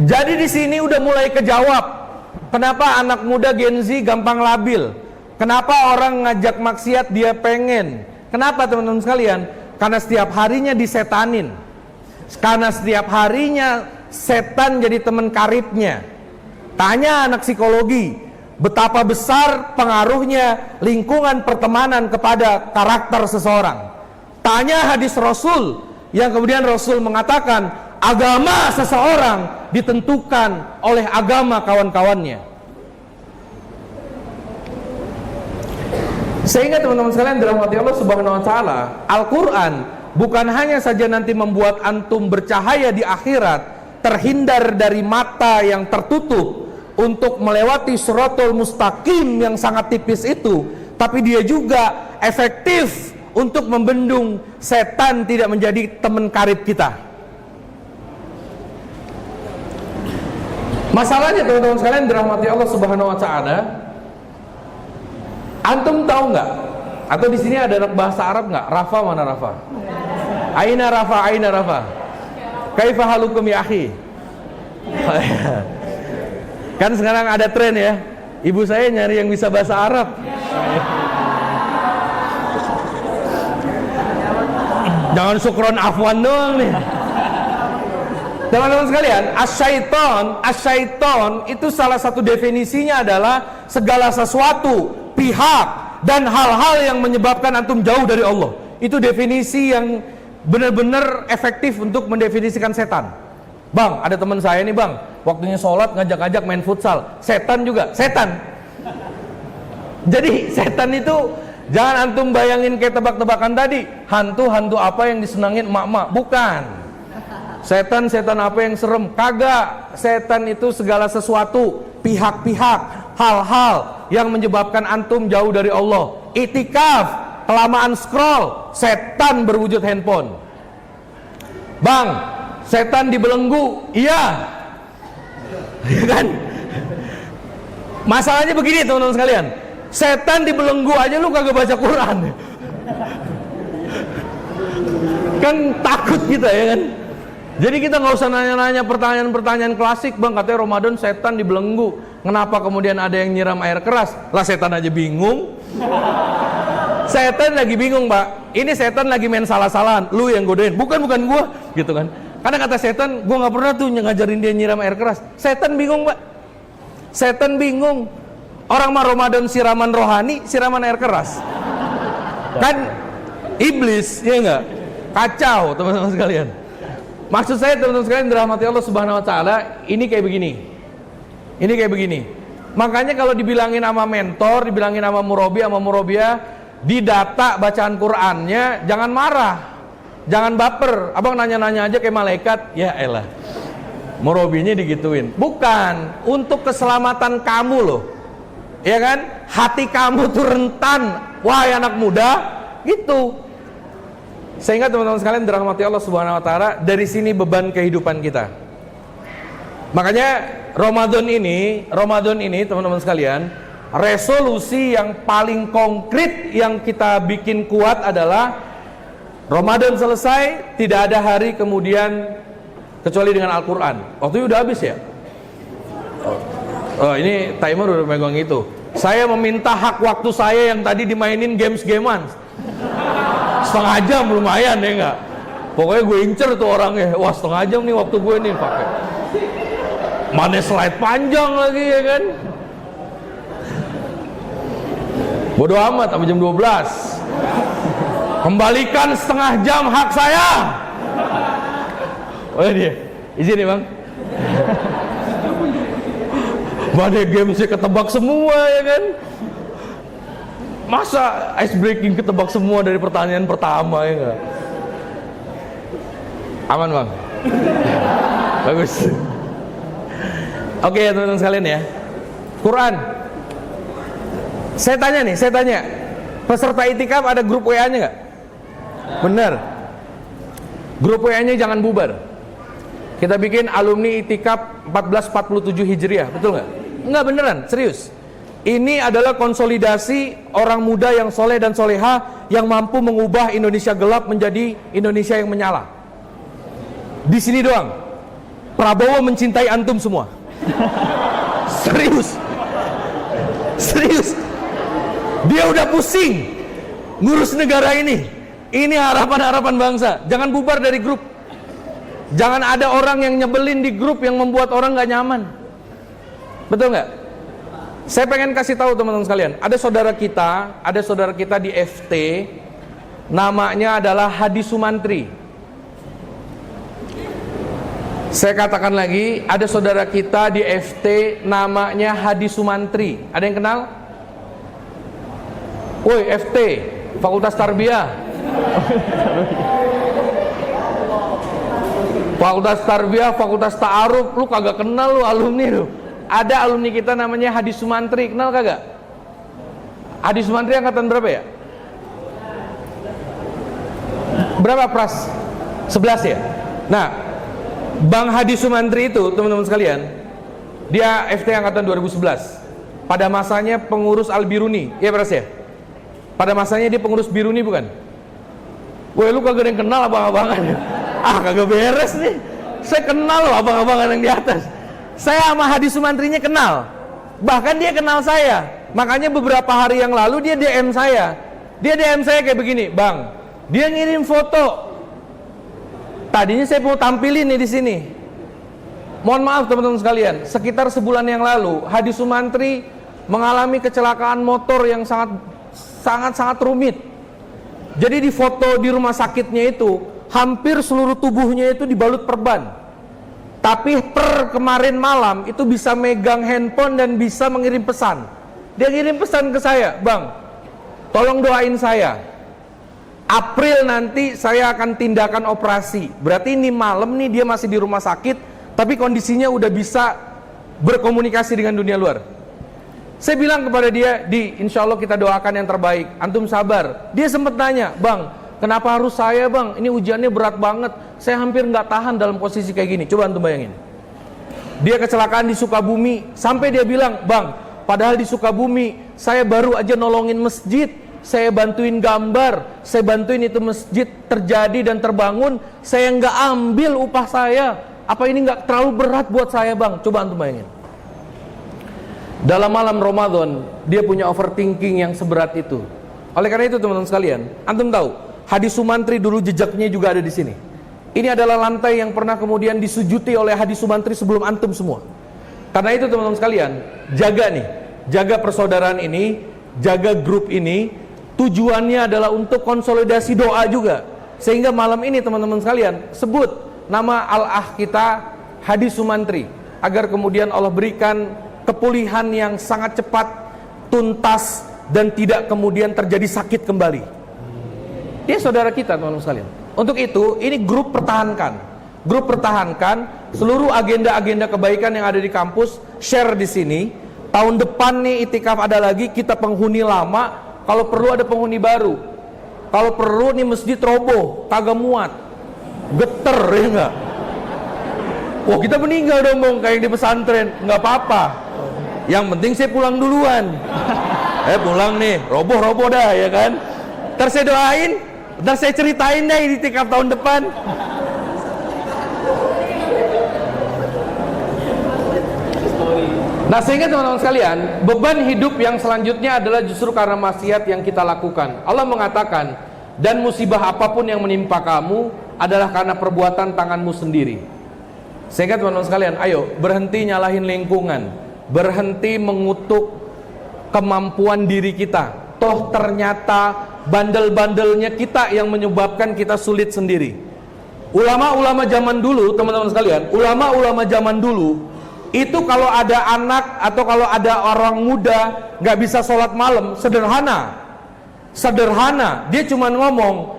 S1: Jadi di sini udah mulai kejawab kenapa anak muda Gen Z gampang labil, kenapa orang ngajak maksiat dia pengen. Kenapa teman-teman sekalian? Karena setiap harinya disetanin, karena setiap harinya setan jadi teman karibnya. Tanya anak psikologi, betapa besar pengaruhnya lingkungan pertemanan kepada karakter seseorang. Tanya hadis Rasul, yang kemudian Rasul mengatakan agama seseorang ditentukan oleh agama kawan-kawannya. Sehingga teman-teman sekalian dirahmati Allah Subhanahu wa taala, Al-Qur'an bukan hanya saja nanti membuat antum bercahaya di akhirat, terhindar dari mata yang tertutup untuk melewati Shirathul Mustaqim yang sangat tipis itu, tapi dia juga efektif untuk membendung setan tidak menjadi teman karib kita. Masalahnya teman-teman sekalian dirahmati Allah Subhanahu wa taala, antum tahu nggak? Atau di sini ada bahasa Arab nggak? Rafa mana Rafa? Aina Rafa, aina Rafa. Kaifa halukum ya akhi? Kan sekarang ada tren ya. Ibu saya nyari yang bisa bahasa Arab. Jangan syukron afwan doang nih. Teman-teman sekalian, asyaiton itu salah satu definisinya adalah segala sesuatu, pihak, dan hal-hal yang menyebabkan antum jauh dari Allah. Itu definisi yang benar-benar efektif untuk mendefinisikan setan. Bang, ada teman saya nih bang, waktunya sholat ngajak-ngajak main futsal. Setan juga, setan. Jadi setan itu jangan antum bayangin kayak tebak-tebakan tadi, hantu-hantu apa yang disenangin emak-emak, bukan. Setan-setan apa yang serem, kagak. Setan itu segala sesuatu, pihak-pihak, hal-hal yang menyebabkan antum jauh dari Allah. Itikaf, kelamaan scroll, setan berwujud handphone. Bang, setan dibelenggu, iya. Kan? Masalahnya begini teman-teman sekalian, setan dibelenggu aja lu kagak baca Quran. Kan takut kita ya kan. Jadi kita nggak usah nanya-nanya pertanyaan-pertanyaan klasik, bang katanya Ramadan setan dibelenggu. Kenapa kemudian ada yang nyiram air keras? Lah setan aja bingung. Setan lagi bingung, Pak. Ini setan lagi main salah-salahan. Lu yang godain, bukan gua, gitu kan. Karena kata setan, gua nggak pernah tuh ngajarin dia nyiram air keras. Setan bingung, Pak. Setan bingung. Orang mah Ramadan siraman rohani, siraman air keras. Kan iblis, ya enggak? Kacau, teman-teman sekalian. Maksud saya, teman-teman sekalian, dirahmati Allah Subhanahu wa taala, ini kayak begini. Ini kayak begini. Makanya kalau dibilangin sama mentor, dibilangin sama murabi, sama murabia, didata bacaan Qur'annya, jangan marah. Jangan baper. Abang nanya-nanya aja kayak malaikat, ya elah. Murabinya digituin. Bukan, untuk keselamatan kamu loh. Ya kan? Hati kamu tuh rentan. Wahai anak muda, gitu. Sehingga teman-teman sekalian dirahmati Allah Subhanahu wa taala, dari sini beban kehidupan kita. Makanya Ramadan ini teman-teman sekalian, resolusi yang paling konkret yang kita bikin kuat adalah Ramadan selesai, tidak ada hari kemudian kecuali dengan Al-Quran. Waktunya udah habis ya? Oh, ini timer udah megang itu. Saya meminta hak waktu saya yang tadi dimainin games-gamean. Setengah jam lumayan ya enggak? Pokoknya gue incer tuh orangnya. Wah, setengah jam nih waktu gue nih pakai. Mana slide panjang lagi ya kan? Bodoh amat sampai jam 12. Kembalikan setengah jam hak saya. Oh dia, izin nih bang. Mana gamesnya ketebak semua ya kan? Masa ice breaking ketebak semua dari pertanyaan pertama ya enggak? Aman bang? Bagus. Oke ya teman-teman sekalian ya. Quran. Saya tanya, peserta itikaf ada grup WA-nya nggak? Bener. Grup WA-nya jangan bubar. Kita bikin alumni itikaf 1447 Hijriah, betul nggak? Nggak, beneran, serius. Ini adalah konsolidasi orang muda yang soleh dan soleha yang mampu mengubah Indonesia gelap menjadi Indonesia yang menyala. Di sini doang. Prabowo mencintai antum semua. Serius. Dia udah pusing ngurus negara ini. Ini harapan-harapan bangsa. Jangan bubar dari grup. Jangan ada orang yang nyebelin di grup yang membuat orang gak nyaman. Betul gak? Saya pengen kasih tahu teman-teman sekalian, ada saudara kita di FT, namanya adalah Hadi Sumantri. Saya katakan lagi, ada saudara kita di FT namanya Hadi Sumantri. Ada yang kenal? Woi, FT, Fakultas Tarbiyah. Fakultas Tarbiyah, Fakultas Ta'aruf, lu kagak kenal lu alumni lu. Ada alumni kita namanya Hadi Sumantri, kenal kagak? Hadi Sumantri angkatan berapa ya? Berapa pras? 11 ya? Nah, Bang Hadi Sumantri itu teman-teman sekalian, dia FT angkatan 2011. Pada masanya pengurus Al-Biruni, iya pras ya? Pada masanya dia pengurus Biruni bukan? Woi, lu kagak ada yang kenal abang-abangan ya? Ah, kagak beres nih. Saya kenal loh abang-abangan yang di atas. Saya sama Hadi Sumantrinya kenal. Bahkan dia kenal saya. Makanya beberapa hari yang lalu dia DM saya. Dia DM saya kayak begini, "Bang, dia ngirim foto. Tadinya saya mau tampilin nih di sini. Mohon maaf teman-teman sekalian, sekitar sebulan yang lalu Hadi Sumantri mengalami kecelakaan motor yang sangat rumit. Jadi di foto di rumah sakitnya itu hampir seluruh tubuhnya itu dibalut perban. Tapi per kemarin malam itu bisa megang handphone dan bisa mengirim pesan. Dia ngirim pesan ke saya, "Bang, tolong doain saya. April nanti saya akan tindakan operasi." Berarti ini malam nih dia masih di rumah sakit, tapi kondisinya udah bisa berkomunikasi dengan dunia luar. Saya bilang kepada dia, "Di, insya Allah kita doakan yang terbaik. Antum sabar." Dia sempat nanya, "Bang, kenapa harus saya bang? Ini ujiannya berat banget. Saya hampir nggak tahan dalam posisi kayak gini." Coba antum bayangin. Dia kecelakaan di Sukabumi. Sampai dia bilang, "Bang, padahal di Sukabumi saya baru aja nolongin masjid. Saya bantuin gambar. Saya bantuin itu masjid terjadi dan terbangun. Saya nggak ambil upah saya. Apa ini nggak terlalu berat buat saya bang?" Coba antum bayangin. Dalam malam Ramadan dia punya overthinking yang seberat itu. Oleh karena itu teman-teman sekalian, antum tahu, hadis Sumantri dulu jejaknya juga ada di sini. Ini adalah lantai yang pernah kemudian disujuti oleh hadis Sumantri sebelum antum semua. Karena itu teman-teman sekalian, jaga persaudaraan ini, jaga grup ini. Tujuannya adalah untuk konsolidasi doa juga. Sehingga malam ini teman-teman sekalian, sebut nama al-ah kita Hadis Sumantri, agar kemudian Allah berikan kepulihan yang sangat cepat, tuntas, dan tidak kemudian terjadi sakit kembali. Dia saudara kita teman-teman sekalian. Untuk itu, ini grup pertahankan. Grup pertahankan seluruh agenda-agenda kebaikan yang ada di kampus, share di sini. Tahun depan nih itikaf ada lagi, kita penghuni lama, kalau perlu ada penghuni baru. Kalau perlu nih masjid roboh, kagak muat, geter ya enggak? Wah kita meninggal dong bang, kayak di pesantren, nggak apa-apa. Yang penting saya pulang duluan. Pulang nih, roboh-roboh dah ya kan. Ntar saya doain, ntar saya ceritain deh itikaf tahun depan. Nah sehingga teman-teman sekalian, beban hidup yang selanjutnya adalah justru karena maksiat yang kita lakukan. Allah mengatakan, dan musibah apapun yang menimpa kamu adalah karena perbuatan tanganmu sendiri. Sehingga teman-teman sekalian, ayo berhenti nyalahin lingkungan, berhenti mengutuk kemampuan diri kita. Toh ternyata bandel-bandelnya kita yang menyebabkan kita sulit sendiri. Ulama-ulama zaman dulu, teman-teman sekalian, ulama-ulama zaman dulu itu kalau ada anak atau kalau ada orang muda nggak bisa sholat malam, sederhana, dia cuma ngomong,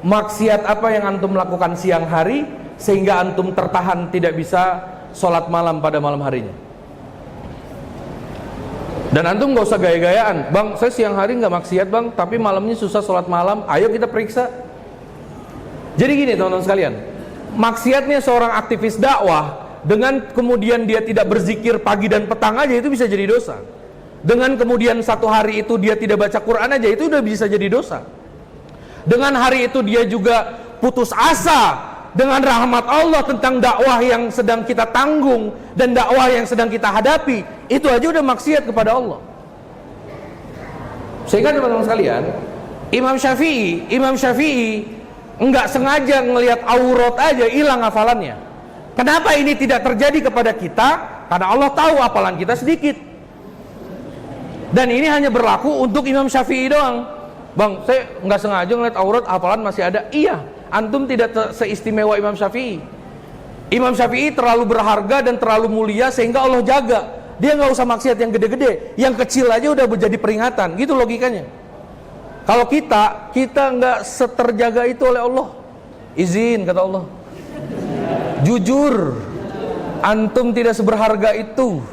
S1: maksiat apa yang antum lakukan siang hari sehingga antum tertahan tidak bisa sholat malam pada malam harinya. Dan antum nggak usah gaya-gayaan, bang saya siang hari nggak maksiat bang, tapi malamnya susah sholat malam, ayo kita periksa. Jadi gini teman-teman sekalian, maksiatnya seorang aktivis dakwah dengan kemudian dia tidak berzikir pagi dan petang aja itu bisa jadi dosa. Dengan kemudian satu hari itu dia tidak baca Quran aja itu udah bisa jadi dosa. Dengan hari itu dia juga putus asa dengan rahmat Allah tentang dakwah yang sedang kita tanggung dan dakwah yang sedang kita hadapi, itu aja udah maksiat kepada Allah. Sehingga teman-teman sekalian, Imam Syafi'i enggak sengaja ngelihat aurat aja hilang hafalannya. Kenapa ini tidak terjadi kepada kita? Karena Allah tahu hafalan kita sedikit. Dan ini hanya berlaku untuk Imam Syafi'i doang. Bang, saya nggak sengaja ngeliat aurat, hafalan masih ada. Iya, antum tidak seistimewa Imam Syafi'i. Imam Syafi'i terlalu berharga dan terlalu mulia sehingga Allah jaga. Dia nggak usah maksiat yang gede-gede, yang kecil aja udah menjadi peringatan. Gitu logikanya. Kalau kita nggak seterjaga itu oleh Allah. Izin kata Allah. Jujur, antum tidak seberharga itu.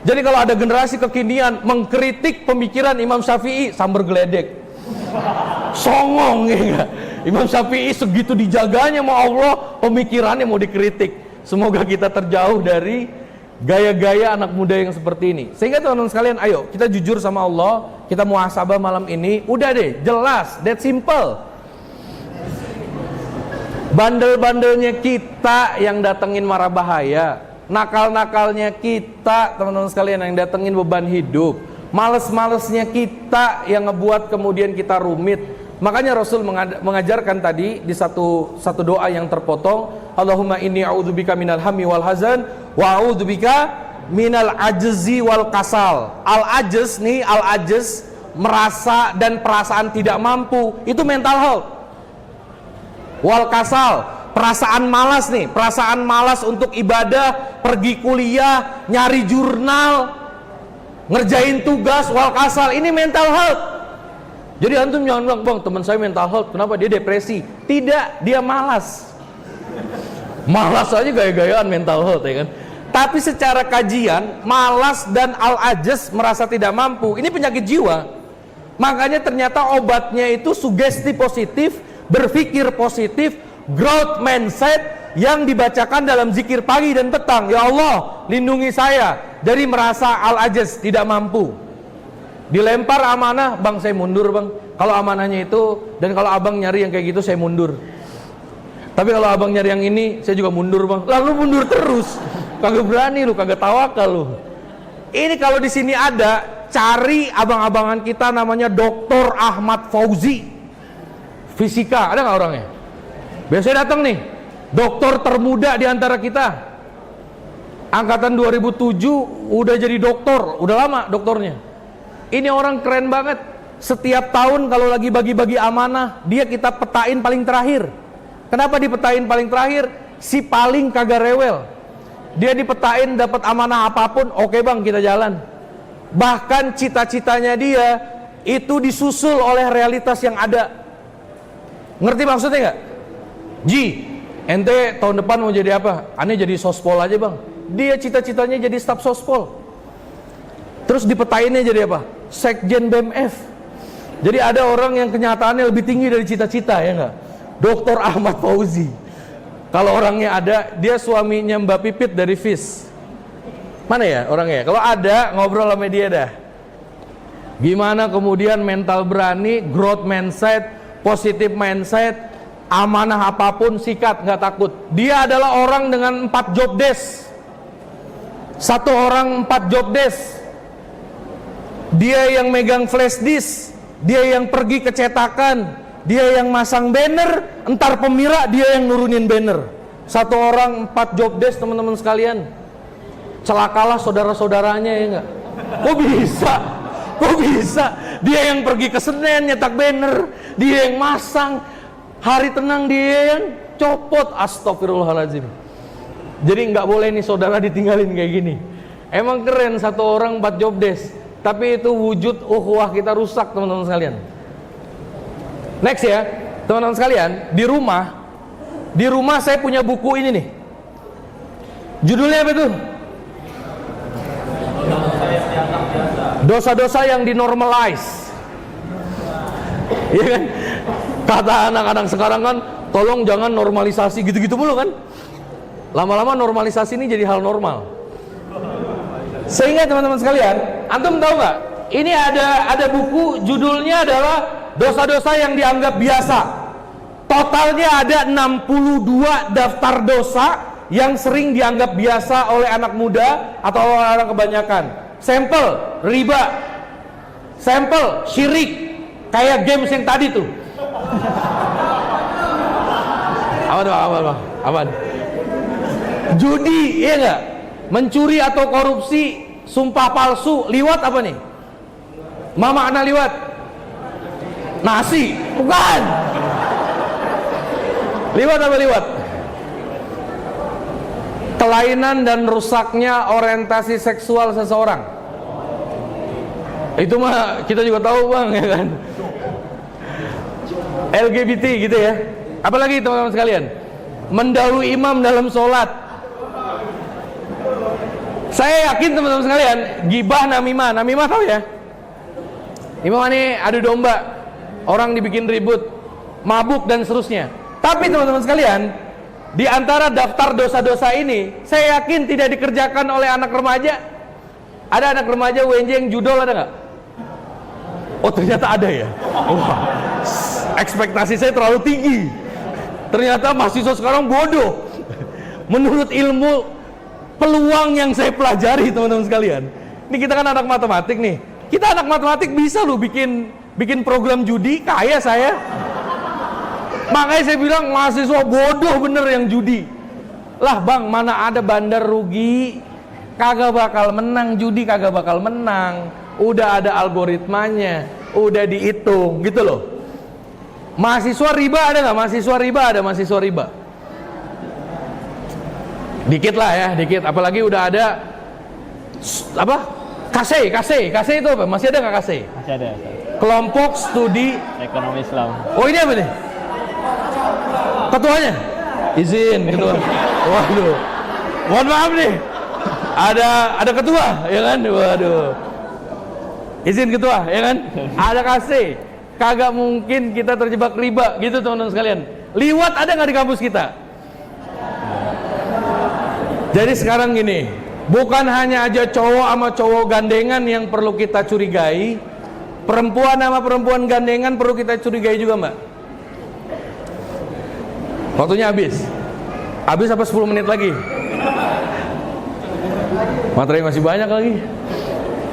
S1: Jadi kalau ada generasi kekinian mengkritik pemikiran Imam Syafi'i, sambar geledek, songong ya. Imam Syafi'i segitu dijaganya sama Allah, pemikirannya mau dikritik. Semoga kita terjauh dari gaya-gaya anak muda yang seperti ini. Sehingga teman-teman sekalian, ayo kita jujur sama Allah, kita muhasabah malam ini. Udah deh, jelas, that simple. Bandel-bandelnya kita yang datengin mara bahaya, nakal-nakalnya kita teman-teman sekalian yang datengin beban hidup, males-malesnya kita yang ngebuat kemudian kita rumit. Makanya Rasul mengajarkan tadi di satu doa yang terpotong, Allahumma inni a'udzubika minal hammi wal hazan wa a'udzubika minal ajzi wal kasal. Al-ajz nih, al-ajz merasa dan perasaan tidak mampu, itu mental health. Wal kasal, perasaan malas nih, perasaan malas untuk ibadah, pergi kuliah, nyari jurnal, ngerjain tugas, wal kasal, ini mental health. Jadi antum jangan bilang, bang teman saya mental health, kenapa dia depresi? Tidak, dia malas. Malas aja gaya-gayaan mental health ya kan. Tapi secara kajian, malas dan al-ajaz merasa tidak mampu, ini penyakit jiwa. Makanya ternyata obatnya itu sugesti positif, berpikir positif, growth mindset yang dibacakan dalam zikir pagi dan petang. Ya Allah, lindungi saya dari merasa al-ajaz, tidak mampu. Dilempar amanah, bang saya mundur bang. Kalau amanahnya itu, dan kalau abang nyari yang kayak gitu saya mundur. Tapi kalau abang nyari yang ini, saya juga mundur bang. Lalu mundur terus, kagak berani lu, kagak tawakal lu. Ini kalau di sini ada cari abang-abangan kita namanya Dr. Ahmad Fauzi, fisika, ada nggak orangnya? Biasanya datang nih, dokter termuda di antara kita, angkatan 2007 udah jadi dokter, udah lama dokternya. Ini orang keren banget. Setiap tahun kalau lagi bagi-bagi amanah, dia kita petain paling terakhir. Kenapa dipetain paling terakhir? Si paling kagak rewel. Dia dipetain dapat amanah apapun, oke bang kita jalan. Bahkan cita-citanya dia itu disusul oleh realitas yang ada. Ngerti maksudnya nggak? Ji, ente tahun depan mau jadi apa? Aneh jadi sospol aja bang. Dia cita-citanya jadi staf sospol. Terus dipetainnya jadi apa? Sekjen BMF. Jadi ada orang yang kenyataannya lebih tinggi dari cita-cita, ya nggak? Dr. Ahmad Fauzi. Kalau orangnya ada, dia suaminya Mbak Pipit dari FIS. Mana ya orangnya? Kalau ada, ngobrol sama dia dah. Gimana kemudian mental berani, growth mindset, positive mindset, amanah apapun sikat, nggak takut. Dia adalah orang dengan 4 job desk. Satu orang 4 job desk. Dia yang megang flash disk, dia yang pergi ke cetakan, dia yang masang banner, entar pemira dia yang nurunin banner. Satu orang 4 job desk teman-teman sekalian. Celakalah saudara-saudaranya, ya enggak? Kok bisa? Kok bisa? Dia yang pergi ke Senen nyetak banner, dia yang masang. Hari tenang dia yang copot. Astagfirullahaladzim. Jadi nggak boleh nih saudara ditinggalin kayak gini. Emang keren satu orang 4 job desk, tapi itu wujud ukhuwah kita rusak teman-teman sekalian. Next ya, teman-teman sekalian, di rumah saya punya buku ini nih. Judulnya apa itu? Dosa-dosa yang dinormalize. Iya kan? Kata anak-anak sekarang kan, tolong jangan normalisasi gitu-gitu mulu kan. Lama-lama normalisasi ini jadi hal normal. Sehingga teman-teman sekalian, antum tahu nggak? Ini ada buku judulnya adalah dosa-dosa yang dianggap biasa. Totalnya ada 62 daftar dosa yang sering dianggap biasa oleh anak muda atau orang kebanyakan. Sampel riba, sampel syirik, kayak games yang tadi tuh. Aman. Judi, iya nggak? Mencuri atau korupsi, sumpah palsu, liwat apa nih? Mama anak liwat? Nasi, bukan. Liwat apa liwat? Kelainan dan rusaknya orientasi seksual seseorang. Itu mah kita juga tahu bang, ya kan? LGBT gitu ya. Apalagi teman-teman sekalian, mendahului imam dalam sholat. Saya yakin teman-teman sekalian, gibah namimah tahu ya? Imam ini adu domba, orang dibikin ribut, mabuk dan seterusnya. Tapi teman-teman sekalian, di antara daftar dosa-dosa ini, saya yakin tidak dikerjakan oleh anak remaja. Ada anak remaja WNJ yang judol, ada nggak? Oh ternyata ada ya. Wah, ekspektasi saya terlalu tinggi. Ternyata mahasiswa sekarang bodoh. Menurut ilmu peluang yang saya pelajari teman-teman sekalian. Ini kita kan anak matematik nih. Kita anak matematik bisa loh bikin program judi, kaya saya. Makanya saya bilang mahasiswa bodoh bener yang judi. Lah bang, mana ada bandar rugi, kagak bakal menang judi, kagak bakal menang. Udah ada algoritmanya, udah dihitung gitu loh. Mahasiswa riba ada nggak? Mahasiswa riba ada, mahasiswa riba. Dikit lah ya, dikit. Apalagi udah ada apa? KC itu apa? Masih ada nggak KC?
S2: Masih ada.
S1: Kelompok Studi
S2: Ekonomi Islam.
S1: Oh ini apa nih? Ketuanya? Izin ketua. Waduh. Mohon maaf nih. Ada ketua, ya kan? Waduh. Izin ketua, ya kan? Ada KC. Kagak mungkin kita terjebak riba, gitu teman-teman sekalian. Liwat ada nggak di kampus kita? Jadi sekarang gini, bukan hanya aja cowok sama cowok gandengan yang perlu kita curigai, perempuan sama perempuan gandengan perlu kita curigai juga mbak. Waktunya habis apa 10 menit lagi? Materi masih banyak lagi.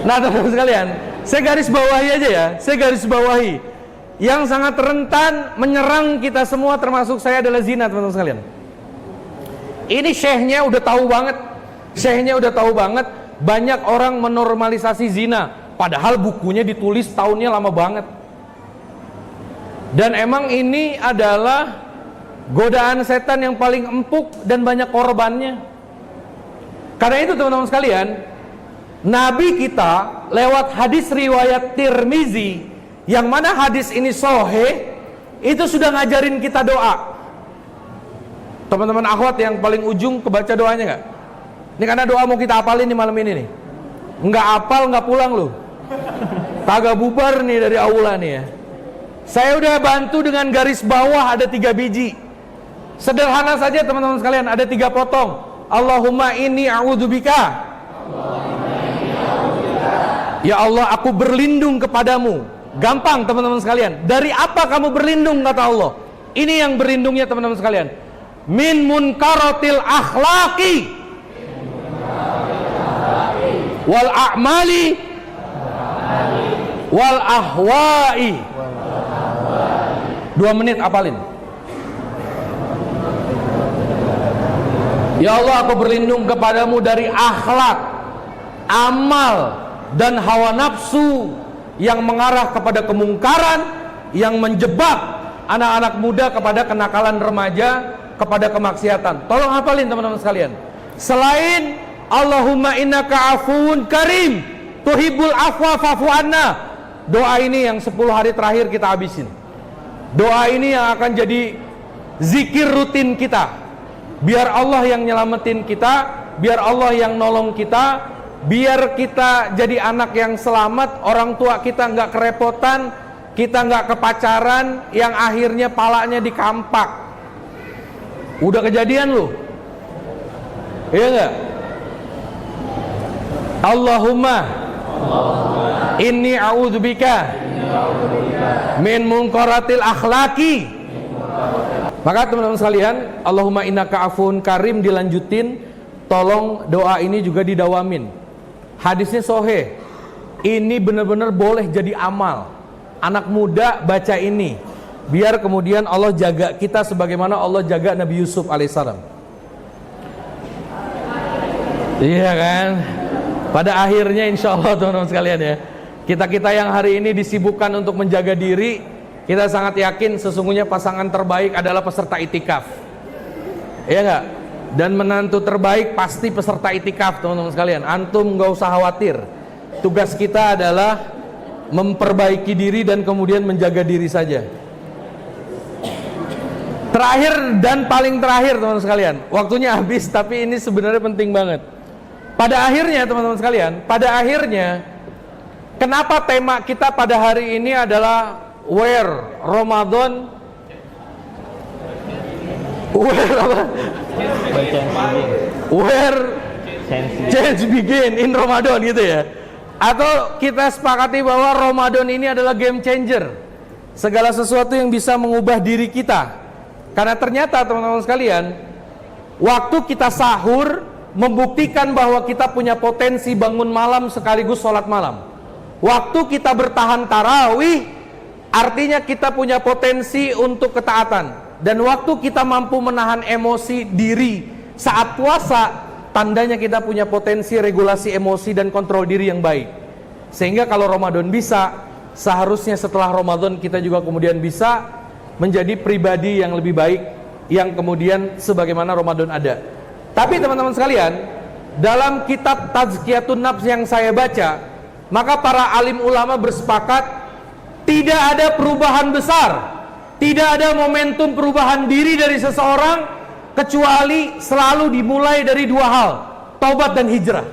S1: Nah teman-teman sekalian, Saya garis bawahi aja ya, saya garis bawahi. Yang sangat rentan menyerang kita semua termasuk saya adalah zina, teman-teman sekalian. Ini syekhnya udah tahu banget. Syekhnya udah tahu banget. Banyak orang menormalisasi zina, padahal bukunya ditulis tahunnya lama banget. Dan emang ini adalah godaan setan yang paling empuk dan banyak korbannya. Karena itu teman-teman sekalian, Nabi kita lewat hadis riwayat Tirmizi, yang mana hadis ini sahih, itu sudah ngajarin kita doa. Teman-teman akhwat yang paling ujung kebaca doanya nggak? Ini karena doa mau kita apalin di malam ini nih. Nggak apal nggak pulang loh. Kagak bubar nih dari aula nih ya. Saya udah bantu dengan garis bawah ada 3 biji. Sederhana saja teman-teman sekalian, ada 3 potong. Allahumma inni a'udzubika. Ya Allah, aku berlindung kepadamu. Gampang teman-teman sekalian. Dari apa kamu berlindung kata Allah? Ini yang berlindungnya teman-teman sekalian. Min munkaratil akhlaqi wal a'mali wal ahwa'i. 2 menit apalin. Ya Allah, aku berlindung kepadamu dari akhlak, amal, dan hawa nafsu yang mengarah kepada kemungkaran, yang menjebak anak-anak muda kepada kenakalan remaja, kepada kemaksiatan. Tolong hafalin teman-teman sekalian. Selain Allahumma innaka afuun karim tuhibbul afwa fa'fu anna, doa ini yang 10 hari terakhir kita habisin. Doa ini yang akan jadi zikir rutin kita. Biar Allah yang nyelamatin kita, biar Allah yang nolong kita, biar kita jadi anak yang selamat, orang tua kita nggak kerepotan, kita nggak kepacaran, yang akhirnya palanya dikampak. Udah kejadian loh, iya nggak? Allahumma inni a'udzubika min munkaratil akhlaqi. Maka teman-teman sekalian, Allahumma innaka afun karim dilanjutin. Tolong doa ini juga didawamin. Hadisnya sahih. Ini benar-benar boleh jadi amal. Anak muda baca ini, biar kemudian Allah jaga kita sebagaimana Allah jaga Nabi Yusuf alaihissalam. Iya kan? Pada akhirnya insya Allah teman-teman sekalian ya, kita yang hari ini disibukkan untuk menjaga diri, kita sangat yakin sesungguhnya pasangan terbaik adalah peserta itikaf. Iya enggak? Dan menantu terbaik pasti peserta itikaf teman-teman sekalian. Antum nggak usah khawatir. Tugas kita adalah memperbaiki diri dan kemudian menjaga diri saja. Terakhir dan paling terakhir teman-teman sekalian, waktunya habis tapi ini sebenarnya penting banget. Pada akhirnya teman-teman sekalian, pada akhirnya kenapa tema kita pada hari ini adalah where Ramadan, where change begin in Ramadan gitu ya. Atau kita sepakati bahwa Ramadan ini adalah game changer, segala sesuatu yang bisa mengubah diri kita. Karena ternyata teman-teman sekalian, waktu kita sahur membuktikan bahwa kita punya potensi bangun malam sekaligus sholat malam. Waktu kita bertahan tarawih, artinya kita punya potensi untuk ketaatan. Dan waktu kita mampu menahan emosi diri saat puasa, tandanya kita punya potensi regulasi emosi dan kontrol diri yang baik. Sehingga kalau Ramadan bisa, seharusnya setelah Ramadan kita juga kemudian bisa menjadi pribadi yang lebih baik, yang kemudian sebagaimana Ramadan ada. Tapi teman-teman sekalian, dalam kitab Tazkiyatun Nafs yang saya baca, maka para alim ulama bersepakat tidak ada perubahan besar, tidak ada momentum perubahan diri dari seseorang kecuali selalu dimulai dari 2 hal, taubat dan hijrah.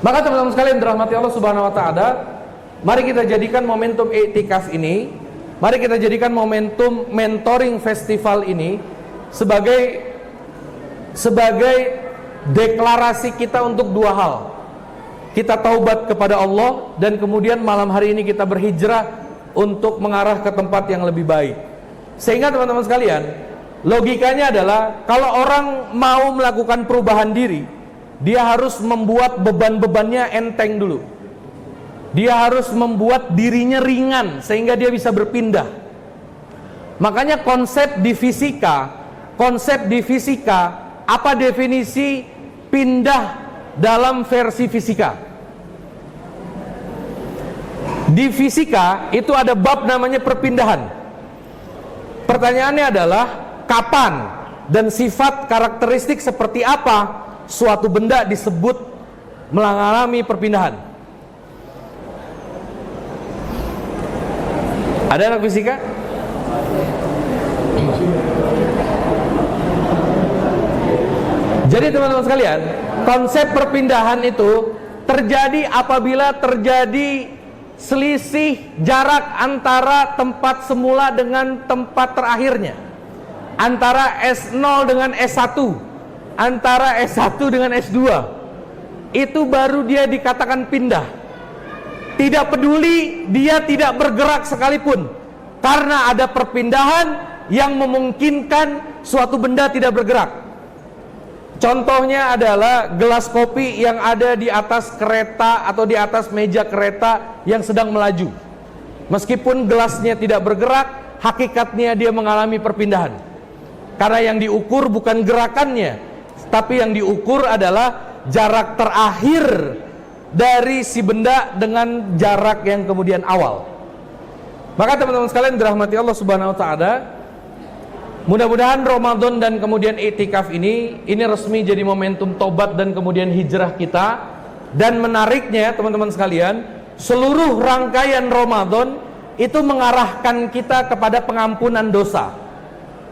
S1: Maka teman-teman sekalian dirahmati Allah Subhanahu wa taala, mari kita jadikan momentum i'tikaf ini, mari kita jadikan momentum mentoring festival ini sebagai deklarasi kita untuk 2 hal. Kita taubat kepada Allah dan kemudian malam hari ini kita berhijrah untuk mengarah ke tempat yang lebih baik. Sehingga teman-teman sekalian, logikanya adalah kalau orang mau melakukan perubahan diri, dia harus membuat beban-bebannya enteng dulu. Dia harus membuat dirinya ringan sehingga dia bisa berpindah. Makanya konsep di fisika, apa definisi pindah dalam versi fisika? Di fisika itu ada bab namanya perpindahan. Pertanyaannya adalah kapan dan sifat karakteristik seperti apa suatu benda disebut mengalami perpindahan? Ada anak fisika? Jadi teman-teman sekalian, konsep perpindahan itu terjadi apabila terjadi selisih jarak antara tempat semula dengan tempat terakhirnya, antara S0 dengan S1, antara S1 dengan S2. Itu baru dia dikatakan pindah. Tidak peduli dia tidak bergerak sekalipun, karena ada perpindahan yang memungkinkan suatu benda tidak bergerak. Contohnya adalah gelas kopi yang ada di atas kereta atau di atas meja kereta yang sedang melaju. Meskipun gelasnya tidak bergerak, hakikatnya dia mengalami perpindahan. Karena yang diukur bukan gerakannya, tapi yang diukur adalah jarak terakhir dari si benda dengan jarak yang kemudian awal. Maka teman-teman sekalian dirahmati Allah Subhanahu wa taala, mudah-mudahan Ramadan dan kemudian iktikaf ini resmi jadi momentum tobat dan kemudian hijrah kita. Dan menariknya teman-teman sekalian, seluruh rangkaian Ramadan itu mengarahkan kita kepada pengampunan dosa.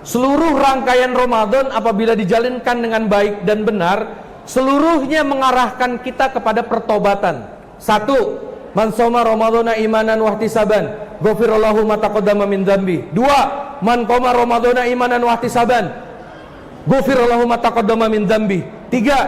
S1: Seluruh rangkaian Ramadan apabila dijalankan dengan baik dan benar, seluruhnya mengarahkan kita kepada pertobatan. Satu, man shoma ramadhana imanan wa ihtisaban, ghufirallahu ma taqaddama min dzambi. Dua, man qama ramadhana imanan wa ihtisaban, ghufirallahu ma taqaddama min dzambi. Tiga,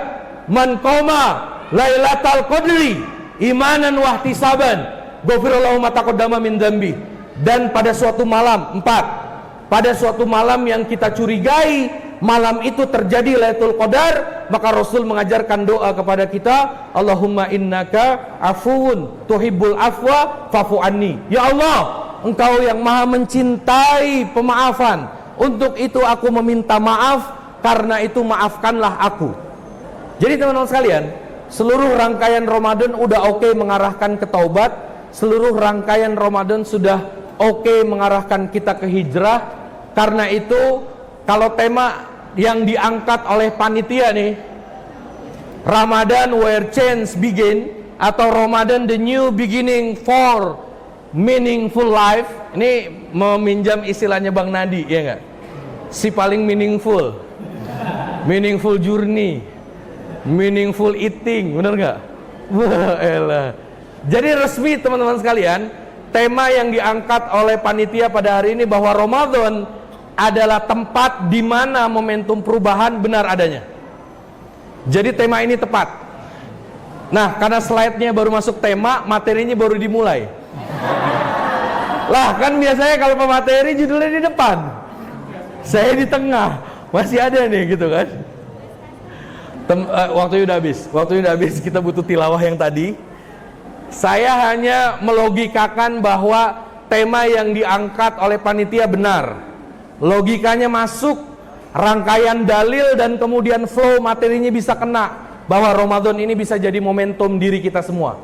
S1: man qama lailatal qadri imanan wa ihtisaban, ghufirallahu ma taqaddama min dzambi. Dan pada suatu malam, empat, pada suatu malam yang kita curigai malam itu terjadi Lailatul Qadar, maka Rasul mengajarkan doa kepada kita, Allahumma innaka afuun tuhibbul afwa fa'fu anni. Ya Allah, Engkau yang maha mencintai pemaafan, untuk itu aku meminta maaf, karena itu maafkanlah aku. Jadi teman-teman sekalian, seluruh rangkaian Ramadan udah oke mengarahkan ke taubat, seluruh rangkaian Ramadan sudah oke mengarahkan kita ke hijrah. Karena itu kalau tema yang diangkat oleh panitia nih, Ramadan where change begin, atau Ramadan the new beginning for meaningful life, ini meminjam istilahnya Bang Nadi, ya nggak? Si paling meaningful, meaningful journey, meaningful eating, bener nggak? Wah, elah. Jadi resmi teman-teman sekalian, tema yang diangkat oleh panitia pada hari ini bahwa Ramadan adalah tempat di mana momentum perubahan benar adanya. Jadi tema ini tepat. Nah, karena slide-nya baru masuk tema, materinya baru dimulai. Lah, kan biasanya kalau pemateri judulnya di depan, saya di tengah, masih ada nih gitu kan. Waktunya udah habis, kita butuh tilawah yang tadi. Saya hanya melogikakan bahwa tema yang diangkat oleh panitia benar. Logikanya masuk, rangkaian dalil dan kemudian flow materinya bisa kena, bahwa Ramadan ini bisa jadi momentum diri kita semua,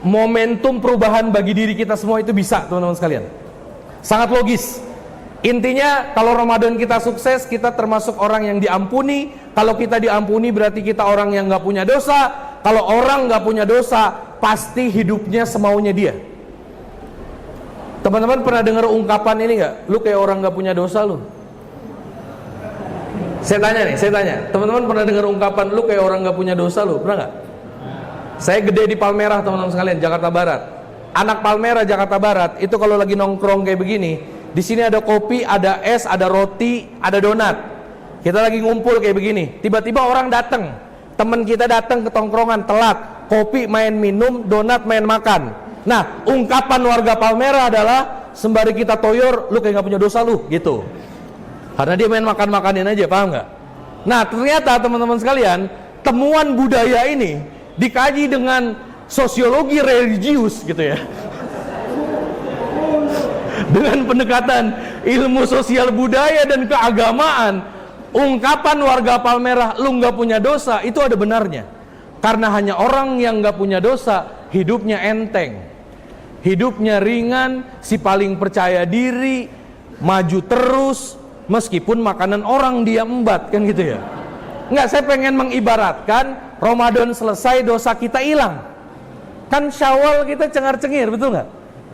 S1: momentum perubahan bagi diri kita semua. Itu bisa teman-teman sekalian, sangat logis. Intinya kalau Ramadan kita sukses, kita termasuk orang yang diampuni. Kalau kita diampuni berarti kita orang yang gak punya dosa. Kalau orang gak punya dosa, pasti hidupnya semaunya dia. Teman-teman pernah dengar ungkapan ini nggak? Lu kayak orang nggak punya dosa lu. Saya tanya. Teman-teman pernah dengar ungkapan lu kayak orang nggak punya dosa lu? Pernah nggak? Saya gede di Palmerah teman-teman sekalian, Jakarta Barat. Anak Palmerah Jakarta Barat itu kalau lagi nongkrong kayak begini, di sini ada kopi, ada es, ada roti, ada donat. Kita lagi ngumpul kayak begini, tiba-tiba orang datang, teman kita datang ke tongkrongan telat, kopi main minum, donat main makan. Nah, ungkapan warga Palmerah adalah sembari kita toyor, lu kayak gak punya dosa lu, gitu. Karena dia main makan-makanin aja, paham gak? Nah, ternyata teman-teman sekalian, temuan budaya ini dikaji dengan sosiologi religius gitu ya. Dengan pendekatan ilmu sosial budaya dan keagamaan, ungkapan warga Palmerah lu nggak punya dosa itu ada benarnya. Karena hanya orang yang nggak punya dosa hidupnya enteng, hidupnya ringan, si paling percaya diri, maju terus meskipun makanan orang dia embat, kan gitu ya. Nggak, saya pengen mengibaratkan Ramadan selesai dosa kita hilang. Kan Syawal kita cengar-cengir, betul nggak?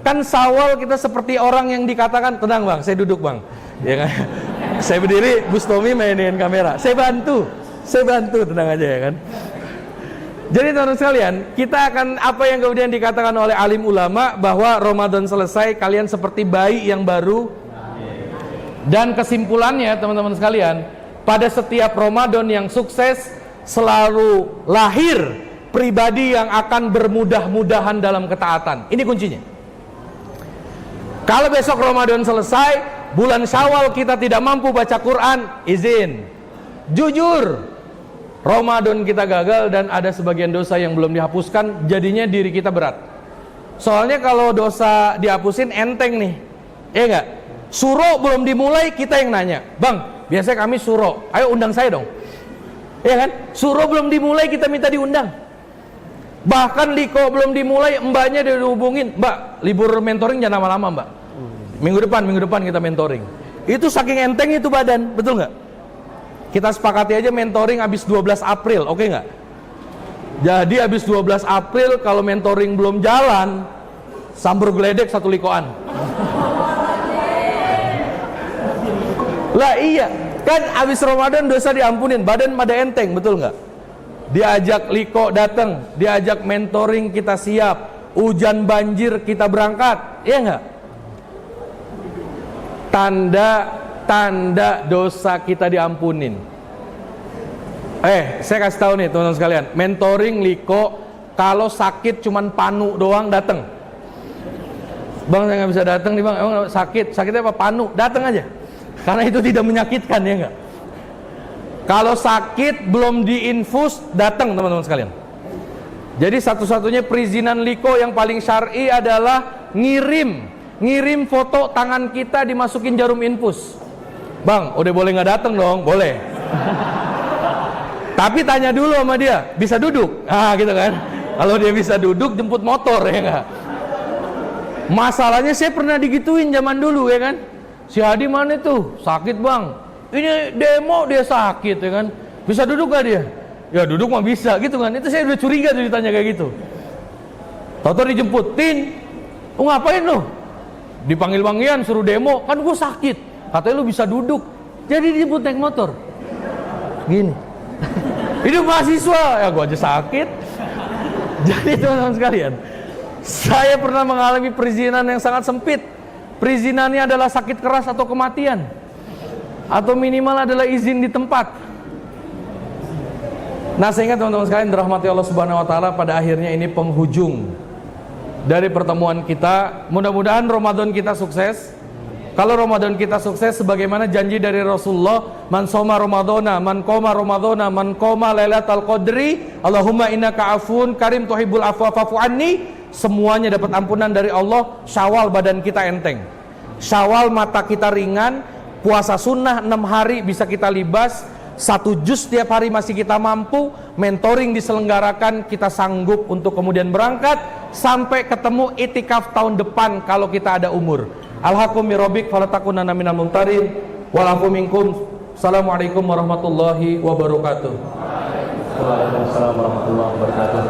S1: Kan Syawal kita seperti orang yang dikatakan, tenang bang, saya duduk bang, ya kan? Saya berdiri, Bustomi mainin kamera, saya bantu, tenang aja ya kan. Jadi teman-teman sekalian, kita akan apa yang kemudian dikatakan oleh alim ulama bahwa Ramadan selesai kalian seperti bayi yang baru. Dan kesimpulannya teman-teman sekalian, pada setiap Ramadan yang sukses selalu lahir pribadi yang akan bermudah-mudahan dalam ketaatan. Ini kuncinya. Kalau besok Ramadan selesai, bulan Syawal kita tidak mampu baca Quran, izin, jujur, Ramadan kita gagal dan ada sebagian dosa yang belum dihapuskan, jadinya diri kita berat. Soalnya kalau dosa dihapusin enteng nih, ya enggak? Suro belum dimulai kita yang nanya, bang, biasanya kami suro, ayo undang saya dong, ya kan? Suro belum dimulai kita minta diundang. Bahkan Liko belum dimulai, mbaknya dia dihubungin, mbak, libur mentoring jangan lama-lama mbak, minggu depan kita mentoring. Itu saking enteng itu badan, betul nggak? Kita sepakati aja mentoring habis 12 April, oke nggak? Jadi habis 12 April kalau mentoring belum jalan, sambur geledek satu likoan. Lah iya, kan habis Ramadan dosa diampunin, badan pada enteng, betul nggak? Diajak liko datang, diajak mentoring kita siap, hujan banjir kita berangkat, iya nggak? Tanda dosa kita diampunin. Saya kasih tahu nih teman-teman sekalian, mentoring liko kalau sakit cuman panu doang datang. Bang, saya nggak bisa datang nih bang, emang sakitnya apa? Panu, datang aja, karena itu tidak menyakitkan, ya nggak? Kalau sakit belum diinfus, datang teman-teman sekalian. Jadi satu-satunya perizinan liko yang paling syar'i adalah ngirim foto tangan kita dimasukin jarum infus. Bang, udah boleh nggak datang dong? Boleh. Tapi tanya dulu sama dia, bisa duduk? Gitu kan. Kalau dia bisa duduk, jemput motor, ya nggak? Masalahnya saya pernah digituin zaman dulu, ya kan. Si Hadi mana tuh? Sakit bang. Ini demo dia sakit, ya kan. Bisa duduk gak dia? Ya duduk mah bisa, gitu kan. Itu saya udah curiga tuh ditanya kayak gitu. Tau-tau dijemputin, ngapain lo? Dipanggil panggilan suruh demo, kan gue sakit. Katanya lu bisa duduk, jadi dijemput naik motor. Gini. Hidup mahasiswa, ya gue aja sakit. Jadi teman-teman sekalian, saya pernah mengalami perizinan yang sangat sempit. Perizinannya adalah sakit keras atau kematian, atau minimal adalah izin di tempat. Nah, sehingga teman-teman sekalian dirahmati Allah Subhanahu wa taala, pada akhirnya ini penghujung dari pertemuan kita. Mudah-mudahan Ramadan kita sukses. Kalau Ramadan kita sukses sebagaimana janji dari Rasulullah, man shoma ramadhana, man qoma ramadhana, man qoma lailatal qadri, Allahumma innaka afun karim tuhibbul afwa fa'fu anni. Semuanya dapat ampunan dari Allah. Syawal badan kita enteng. Syawal mata kita ringan. Puasa sunnah 6 hari bisa kita libas, 1 juz tiap hari masih kita mampu. Mentoring diselenggarakan, kita sanggup untuk kemudian berangkat sampai ketemu itikaf tahun depan kalau kita ada umur. Alhaqum mirobik falatakunana minal mumtarin walafu minkum. Assalamualaikum warahmatullahi wabarakatuh.
S2: Waalaikumsalam warahmatullahi wabarakatuh.